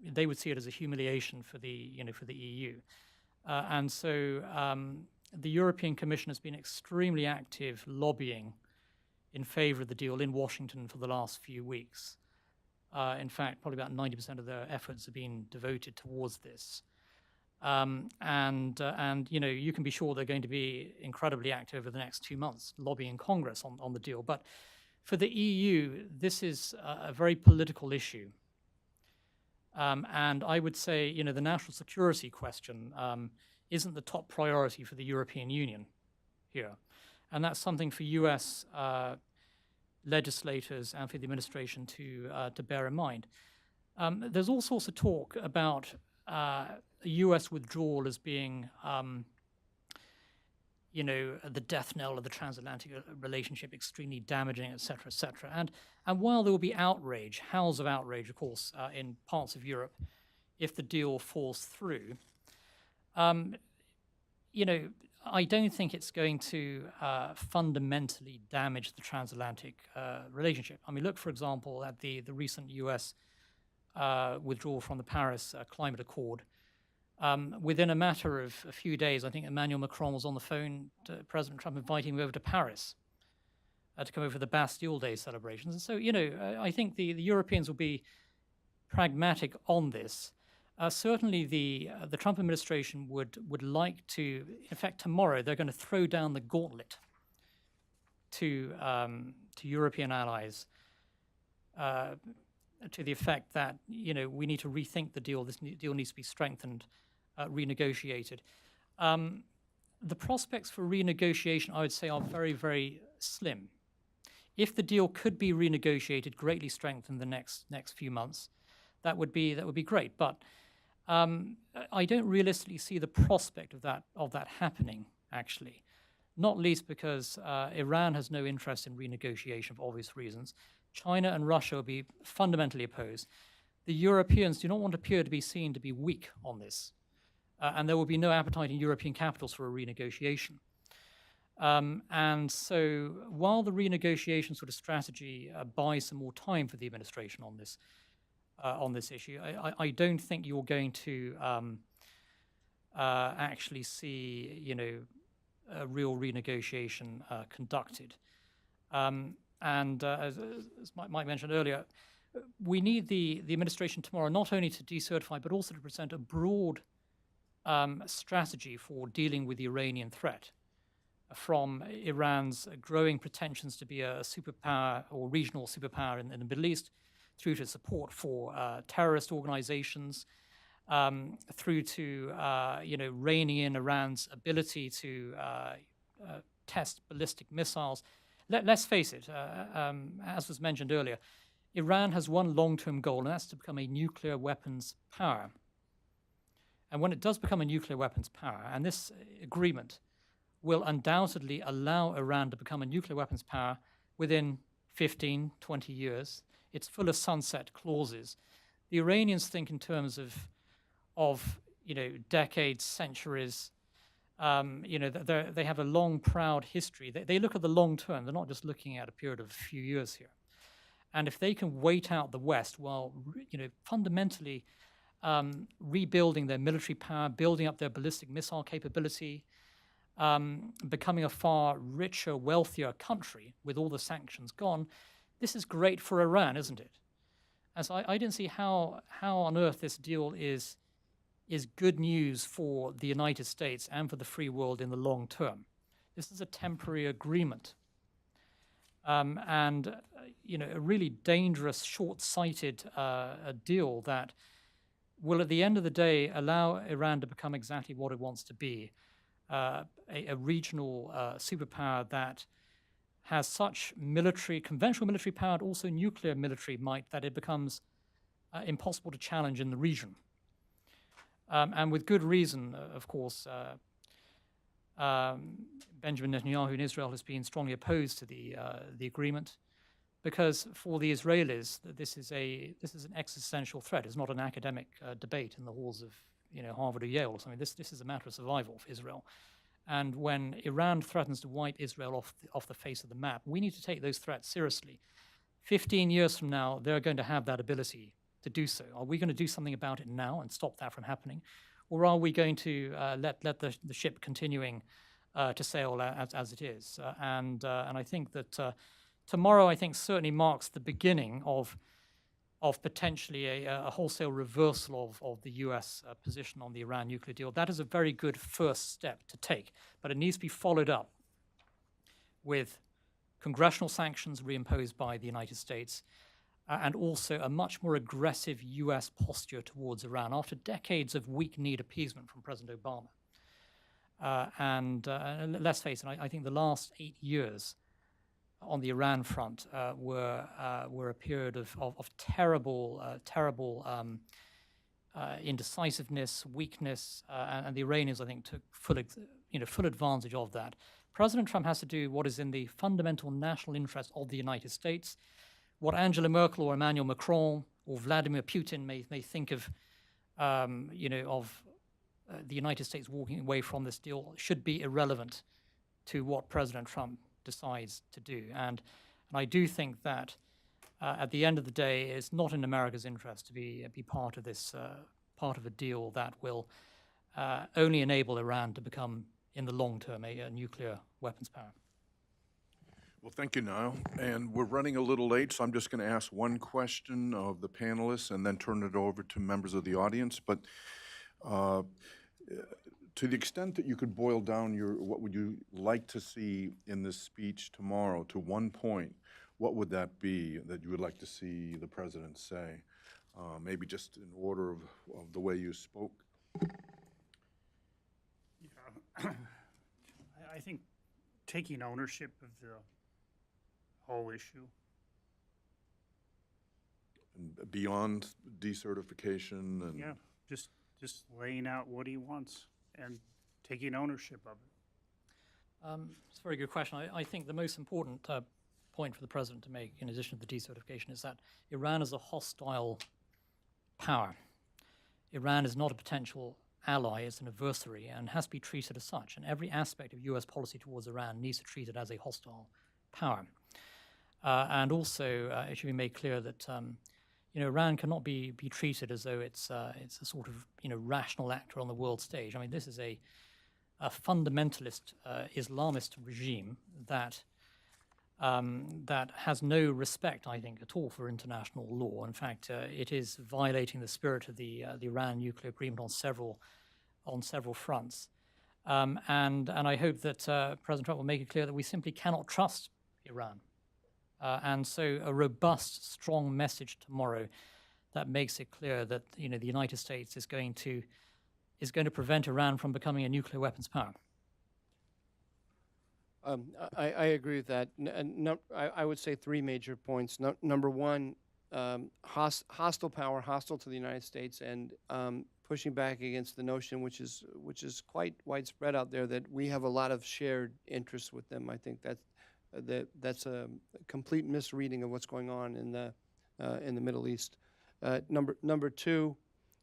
they would see it as a humiliation for the, for the EU. And so the European Commission has been extremely active lobbying in favor of the deal in Washington for the last few weeks. In fact, probably about 90% of their efforts have been devoted towards this. And you can be sure they're going to be incredibly active over the next 2 months, lobbying Congress on the deal. But for the EU, this is a very political issue. And I would say, the national security question isn't the top priority for the European Union here. And that's something for US legislators and for the administration to bear in mind. There's all sorts of talk about US withdrawal as being, the death knell of the transatlantic relationship, extremely damaging, et cetera, et cetera. And while there will be outrage, howls of outrage, of course, in parts of Europe, if the deal falls through, I don't think it's going to fundamentally damage the transatlantic relationship. I mean, look, for example, at the recent US withdrawal from the Paris Climate Accord. Within a matter of a few days, I think Emmanuel Macron was on the phone to President Trump inviting him over to Paris to come over for the Bastille Day celebrations. And so, I think the Europeans will be pragmatic on this. Certainly, the Trump administration would like to, in fact, tomorrow they're going to throw down the gauntlet to European allies to the effect that we need to rethink the deal. This deal needs to be strengthened, renegotiated. The prospects for renegotiation, I would say, are very, very slim. If the deal could be renegotiated, greatly strengthened the next few months, that would be great. But I don't realistically see the prospect of that happening, actually, not least because Iran has no interest in renegotiation for obvious reasons. China and Russia will be fundamentally opposed. The Europeans do not want to appear to be seen to be weak on this, and there will be no appetite in European capitals for a renegotiation. And so while the renegotiation sort of strategy buys some more time for the administration on this issue, I don't think you're going to actually see, a real renegotiation conducted. And as Mike mentioned earlier, we need the administration tomorrow not only to decertify, but also to present a broad strategy for dealing with the Iranian threat, from Iran's growing pretensions to be a superpower or regional superpower in the Middle East, through to support for terrorist organizations, through to reining in Iran's ability to test ballistic missiles. Let's face it, as was mentioned earlier, Iran has one long-term goal, and that's to become a nuclear weapons power. And when it does become a nuclear weapons power, and this agreement will undoubtedly allow Iran to become a nuclear weapons power within 15, 20 years, it's full of sunset clauses. The Iranians think in terms of decades, centuries. They have a long, proud history. They look at the long term. They're not just looking at a period of a few years here. And if they can wait out the West while, fundamentally rebuilding their military power, building up their ballistic missile capability, becoming a far richer, wealthier country with all the sanctions gone, this is great for Iran, isn't it? And so I don't see how on earth this deal is good news for the United States and for the free world in the long term. This is a temporary agreement. And a really dangerous, short-sighted deal that will, at the end of the day, allow Iran to become exactly what it wants to be, a regional superpower that has such conventional military power, and also nuclear military might, that it becomes impossible to challenge in the region. And with good reason, of course, Benjamin Netanyahu in Israel has been strongly opposed to the agreement. because for the Israelis, this is an existential threat. It's not an academic debate in the halls of Harvard or Yale or something. This is a matter of survival for Israel. And when Iran threatens to wipe Israel off the face of the map, we need to take those threats seriously. 15 years from now, they're going to have that ability to do so. Are we going to do something about it now and stop that from happening? Or are we going to let the ship continuing to sail as it is? And I think that tomorrow, I think, certainly marks the beginning of potentially a wholesale reversal of the U.S. Position on the Iran nuclear deal. That is a very good first step to take, but it needs to be followed up with congressional sanctions reimposed by the United States, and also a much more aggressive U.S. posture towards Iran after decades of weak-kneed appeasement from President Obama. And let's face it, I think the last 8 years on the Iran front were a period of terrible indecisiveness, weakness, and the Iranians, I think, took full advantage of that. President Trump has to do what is in the fundamental national interest of the United States. What Angela Merkel or Emmanuel Macron or Vladimir Putin may think of, the United States walking away from this deal should be irrelevant to what President Trump decides to do. And I do think that at the end of the day, it's not in America's interest to be part of this, part of a deal that will only enable Iran to become, in the long term, a nuclear weapons power. Well, thank you, Nyle. And we're running a little late, so I'm just going to ask one question of the panelists and then turn it over to members of the audience. But to the extent that you could boil down what would you like to see in this speech tomorrow to one point, what would that be that you would like to see the president say? Maybe just in order of the way you spoke. Yeah. I think taking ownership of the whole issue. And beyond decertification and Yeah, just laying out what he wants and taking ownership of it. It's a very good question. I think the most important point for the president to make, in addition to the decertification, is that Iran is a hostile power. Iran is not a potential ally, it's an adversary, and has to be treated as such. And every aspect of U.S. policy towards Iran needs to treat it as a hostile power. And also, it should be made clear that Iran cannot be treated as though it's a sort of rational actor on the world stage. I mean, this is a fundamentalist Islamist regime that has no respect, I think, at all for international law. In fact, it is violating the spirit of the Iran nuclear agreement on several fronts. And I hope that President Trump will make it clear that we simply cannot trust Iran. And so a robust, strong message tomorrow that makes it clear that the United States is going to prevent Iran from becoming a nuclear weapons power. I agree with that. I would say three major points. Number one, hostile power, hostile to the United States, and pushing back against the notion, which is quite widespread out there, that we have a lot of shared interests with them. I think that's a complete misreading of what's going on in the Middle East. Number two,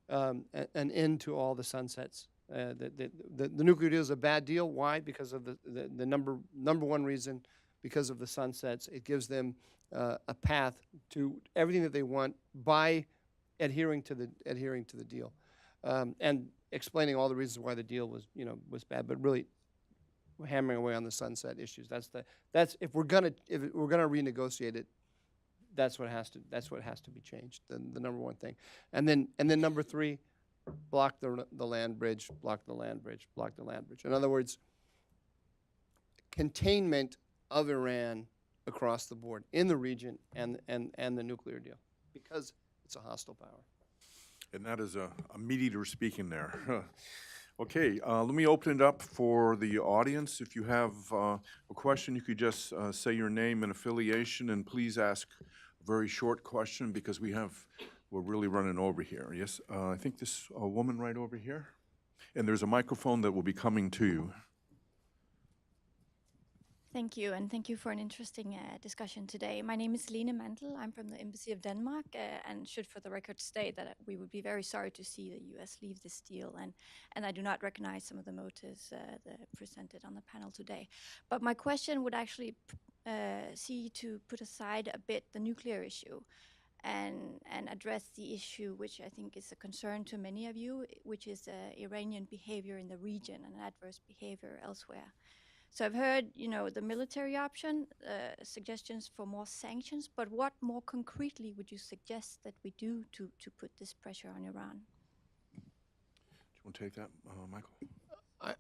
an end to all the sunsets. The nuclear deal is a bad deal. Why? Because of the number one reason, because of the sunsets. It gives them a path to everything that they want by adhering to the deal, and explaining all the reasons why the deal was bad, but really hammering away on the sunset issues. That's if we're gonna renegotiate it, that's what has to be changed. The number one thing, and then number three, block the land bridge, block the land bridge, block the land bridge. In other words, containment of Iran across the board in the region and the nuclear deal, because it's a hostile power. And that is a meat eater speaking there. Okay, let me open it up for the audience. If you have a question, you could just say your name and affiliation, and please ask a very short question because we're really running over here. Yes, I think this woman right over here. And there's a microphone that will be coming to you. Thank you, and thank you for an interesting discussion today. My name is Lene Mantel. I'm from the Embassy of Denmark, and should for the record state that we would be very sorry to see the U.S. leave this deal, and I do not recognize some of the motives that presented on the panel today. But my question would actually see to put aside a bit the nuclear issue and address the issue which I think is a concern to many of you, which is Iranian behavior in the region and adverse behavior elsewhere. So I've heard, the military option, suggestions for more sanctions, but what more concretely would you suggest that we do to put this pressure on Iran? Do you want to take that, Michael?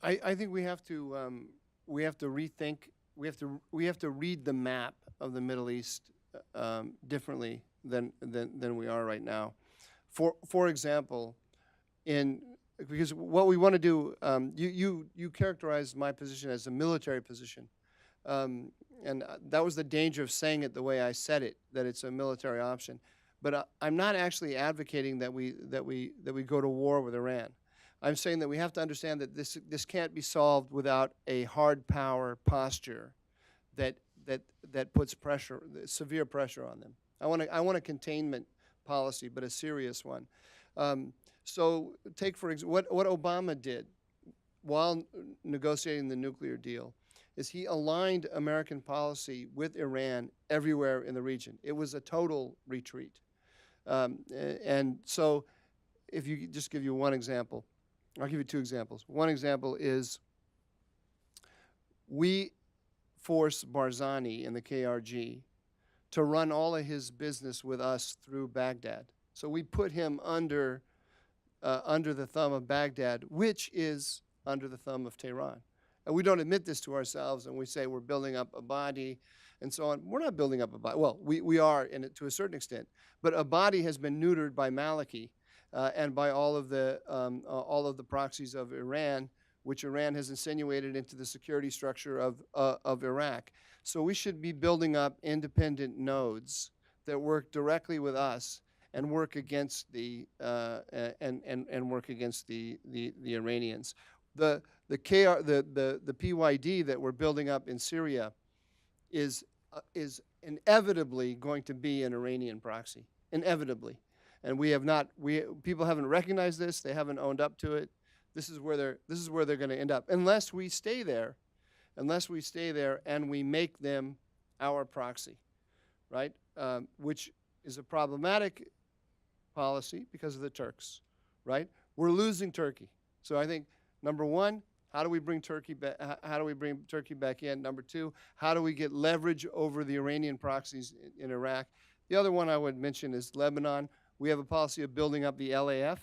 I think we have to rethink. We have to read the map of the Middle East differently than we are right now. For example, because what we want to do, you characterized my position as a military position, and that was the danger of saying it the way I said it, that it's a military option. But I'm not actually advocating that we go to war with Iran. I'm saying that we have to understand that this can't be solved without a hard power posture that puts pressure, severe pressure on them. I want a containment policy, but a serious one. So take, for example, what Obama did while negotiating the nuclear deal is he aligned American policy with Iran everywhere in the region. It was a total retreat. And so if you just give you one example, I'll give you two examples. One example is we force Barzani in the KRG to run all of his business with us through Baghdad. So we put him under the thumb of Baghdad, which is under the thumb of Tehran. And we don't admit this to ourselves, and we say we're building up a body and so on. We're not building up a body. Well, we are in it to a certain extent, but a body has been neutered by Maliki and by all of the proxies of Iran, which Iran has insinuated into the security structure of Iraq. So we should be building up independent nodes that work directly with us and work against the Iranians. The PYD that we're building up in Syria is inevitably going to be an Iranian proxy, inevitably, and people haven't recognized this. They haven't owned up to it. This is where they're going to end up unless we stay there, and we make them our proxy, right? Which is a problematic policy because of the Turks, right? We're losing Turkey. So I think number one, how do we bring Turkey back? How do we bring Turkey back in? Number two, how do we get leverage over the Iranian proxies in Iraq? The other one I would mention is Lebanon. We have a policy of building up the LAF.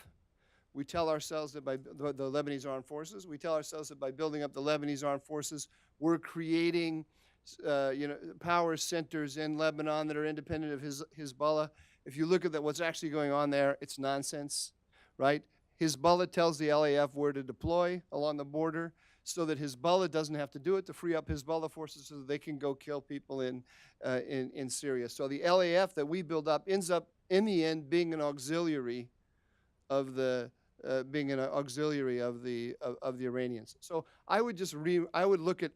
We tell ourselves that by the Lebanese armed forces, we tell ourselves that by building up the Lebanese armed forces, we're creating power centers in Lebanon that are independent of Hezbollah. If you look at what's actually going on there, it's nonsense, right? Hezbollah tells the LAF where to deploy along the border so that Hezbollah doesn't have to do it, to free up Hezbollah forces so that they can go kill people in Syria. So the LAF that we build up ends up, in the end, being an auxiliary of the Iranians. So I would look at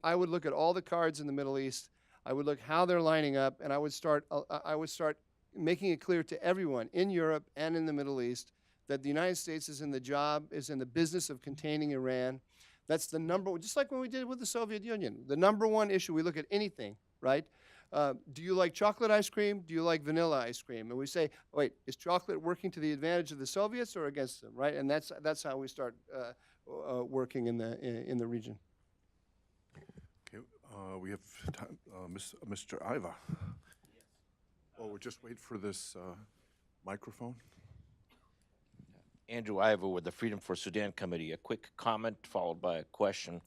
all the cards in the Middle East. I would look how they're lining up, and I would start making it clear to everyone in Europe and in the Middle East that the United States is in the business of containing Iran. That's the number one, just like when we did with the Soviet Union. The number one issue, we look at anything, right? Do you like chocolate ice cream? Do you like vanilla ice cream? And we say, wait, is chocolate working to the advantage of the Soviets or against them, right? And that's how we start working in the region. Okay, we have time, Mr. Iva. Oh, we'll just wait for this microphone. Andrew Iva with the Freedom for Sudan Committee. A quick comment followed by a question.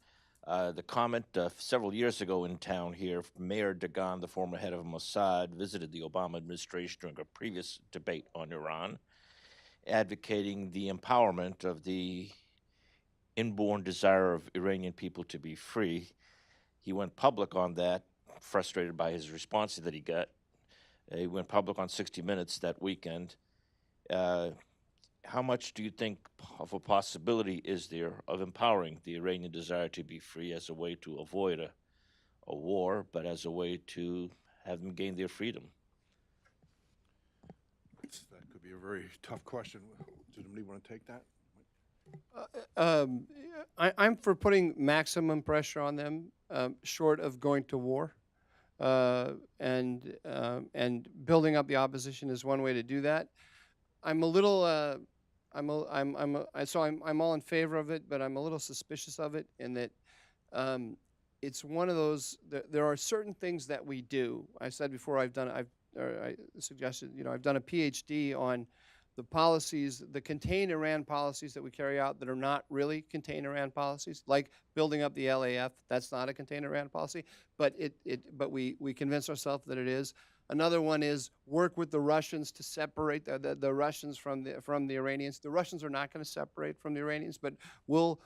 The comment several years ago in town here, Mayor Dagan, the former head of Mossad, visited the Obama administration during a previous debate on Iran, advocating the empowerment of the inborn desire of Iranian people to be free. He went public on that, frustrated by his response that he got. He went public on 60 Minutes that weekend. How much do you think of a possibility is there of empowering the Iranian desire to be free as a way to avoid a a war, but as a way to have them gain their freedom? That could be a very tough question. Does anybody want to take that? I'm for putting maximum pressure on them, short of going to war, and building up the opposition is one way to do that. I'm a little, I'm all in favor of it, but I'm a little suspicious of it in that it's one of those. There are certain things that we do. I said before I suggested, I've done a PhD on the policies, the contain Iran policies that we carry out that are not really contain Iran policies, like building up the LAF. That's not a contain Iran policy, but but we convince ourselves that it is. Another one is work with the Russians to separate the Russians from the Iranians. The Russians are not going to separate from the Iranians, but we'll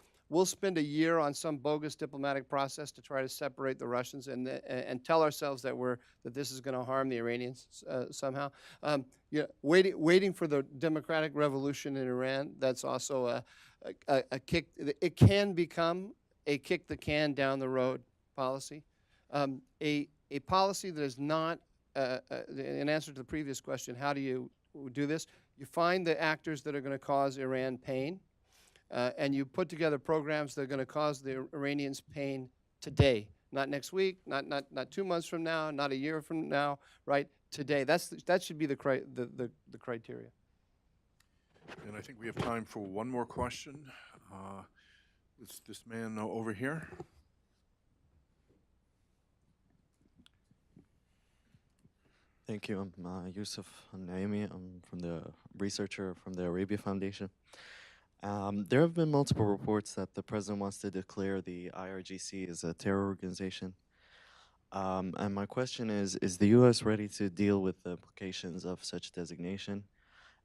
spend a year on some bogus diplomatic process to try to separate the Russians and tell ourselves that this is going to harm the Iranians somehow. Waiting for the democratic revolution in Iran. That's also a kick. It can become a kick the can down the road policy. A policy that is not. In answer to the previous question, how do you do this? You find the actors that are going to cause Iran pain, and you put together programs that are going to cause the Iranians pain today, not next week, not 2 months from now, not a year from now, right? Today. That should be the criteria. And I think we have time for one more question. It's this man over here. Thank you. I'm Yusuf Naimi. I'm from the researcher from the Arabia Foundation. There have been multiple reports that the president wants to declare the IRGC as a terror organization. And my question is the U.S. ready to deal with the implications of such designation?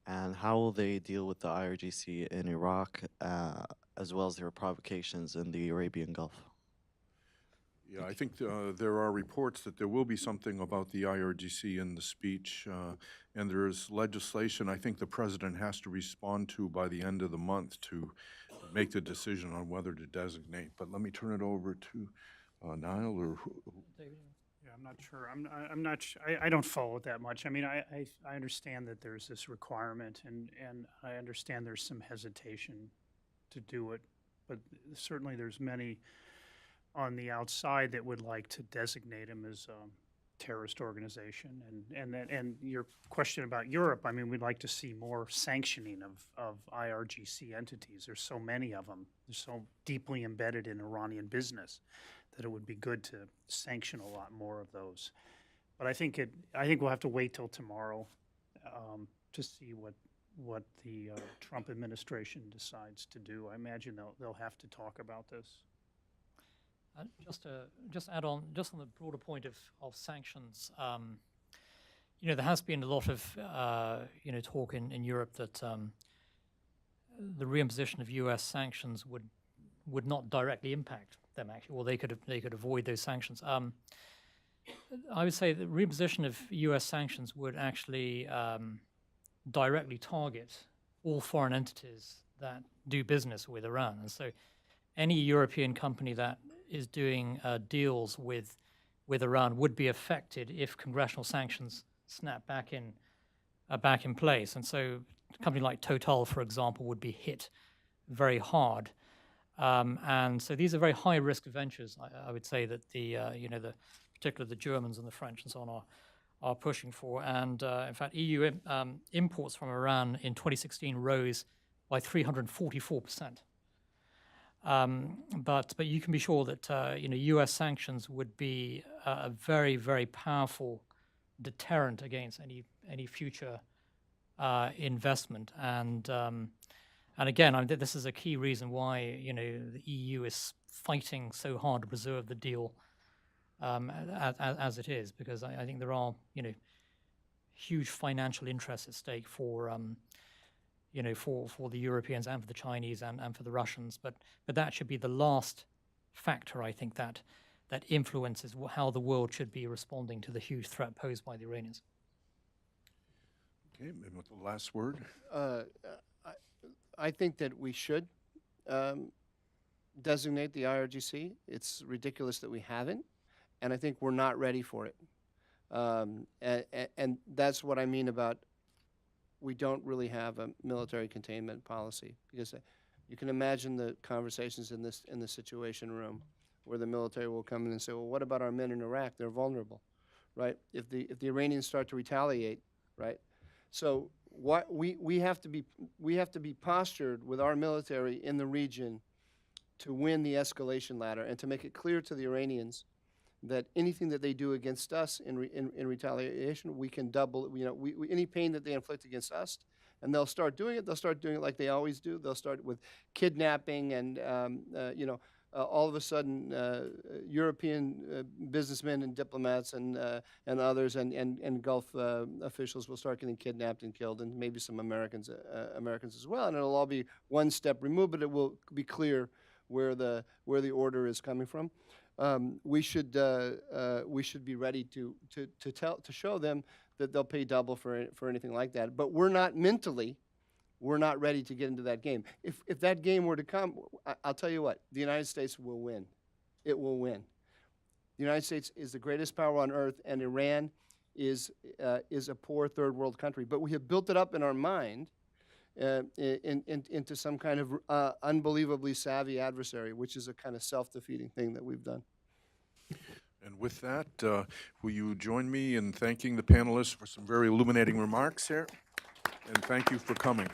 And how will they deal with the IRGC in Iraq, as well as their provocations in the Arabian Gulf? Yeah, I think there are reports that there will be something about the IRGC in the speech, and there is legislation I think the president has to respond to by the end of the month to make the decision on whether to designate. But let me turn it over to Nyle or Yeah, I'm not sure. I'm not. I don't follow it that much. I mean, I understand that there's this requirement, and I understand there's some hesitation to do it, but certainly there's many on the outside that would like to designate him as a terrorist organization. And your question about Europe, I mean, we'd like to see more sanctioning of IRGC entities. There's so many of them. They're so deeply embedded in Iranian business that it would be good to sanction a lot more of those. But I think we'll have to wait till tomorrow to see what the Trump administration decides to do. I imagine they'll have to talk about this. Just add on, just on the broader point of sanctions, there has been a lot of talk in Europe that the reimposition of U.S. sanctions would not directly impact them actually, or they could avoid those sanctions. I would say the reimposition of U.S. sanctions would actually directly target all foreign entities that do business with Iran, and so any European company that is doing deals with Iran would be affected if congressional sanctions snap back in place. And so a company like Total, for example, would be hit very hard. And so these are very high-risk ventures. I would say that particularly the Germans and the French and so on are pushing for. And in fact, EU imports from Iran in 2016 rose by 344%. But you can be sure that U.S. sanctions would be a very, very powerful deterrent against any future investment. And again, this is a key reason why the EU is fighting so hard to preserve the deal as it is, because I think there are huge financial interests at stake for the Europeans and for the Chinese and for the Russians, but that should be the last factor, I think, that influences how the world should be responding to the huge threat posed by the Iranians. Okay, and with the last word. I think that we should designate the IRGC. It's ridiculous that we haven't, and I think we're not ready for it. And that's what I mean about we don't really have a military containment policy, because you can imagine the conversations in the Situation Room where the military will come in and say, well, what about our men in Iraq? They're vulnerable, right? If the Iranians start to retaliate, right? So what we have to be postured with our military in the region to win the escalation ladder and to make it clear to the Iranians that anything that they do against us in retaliation, we can double. You know, any pain that they inflict against us, and they'll start doing it. They'll start doing it like they always do. They'll start with kidnapping and all of a sudden, European businessmen and diplomats and others and Gulf officials will start getting kidnapped and killed, and maybe some Americans as well. And it'll all be one step removed, but it will be clear where the order is coming from. We should be ready to show them that they'll pay double for anything like that. But we're not ready to get into that game. If that game were to come, I'll tell you what, the United States will win. It will win. The United States is the greatest power on earth, and Iran is a poor third world country. But we have built it up in our mind into some kind of unbelievably savvy adversary, which is a kind of self-defeating thing that we've done. And with that, will you join me in thanking the panelists for some very illuminating remarks here? And thank you for coming.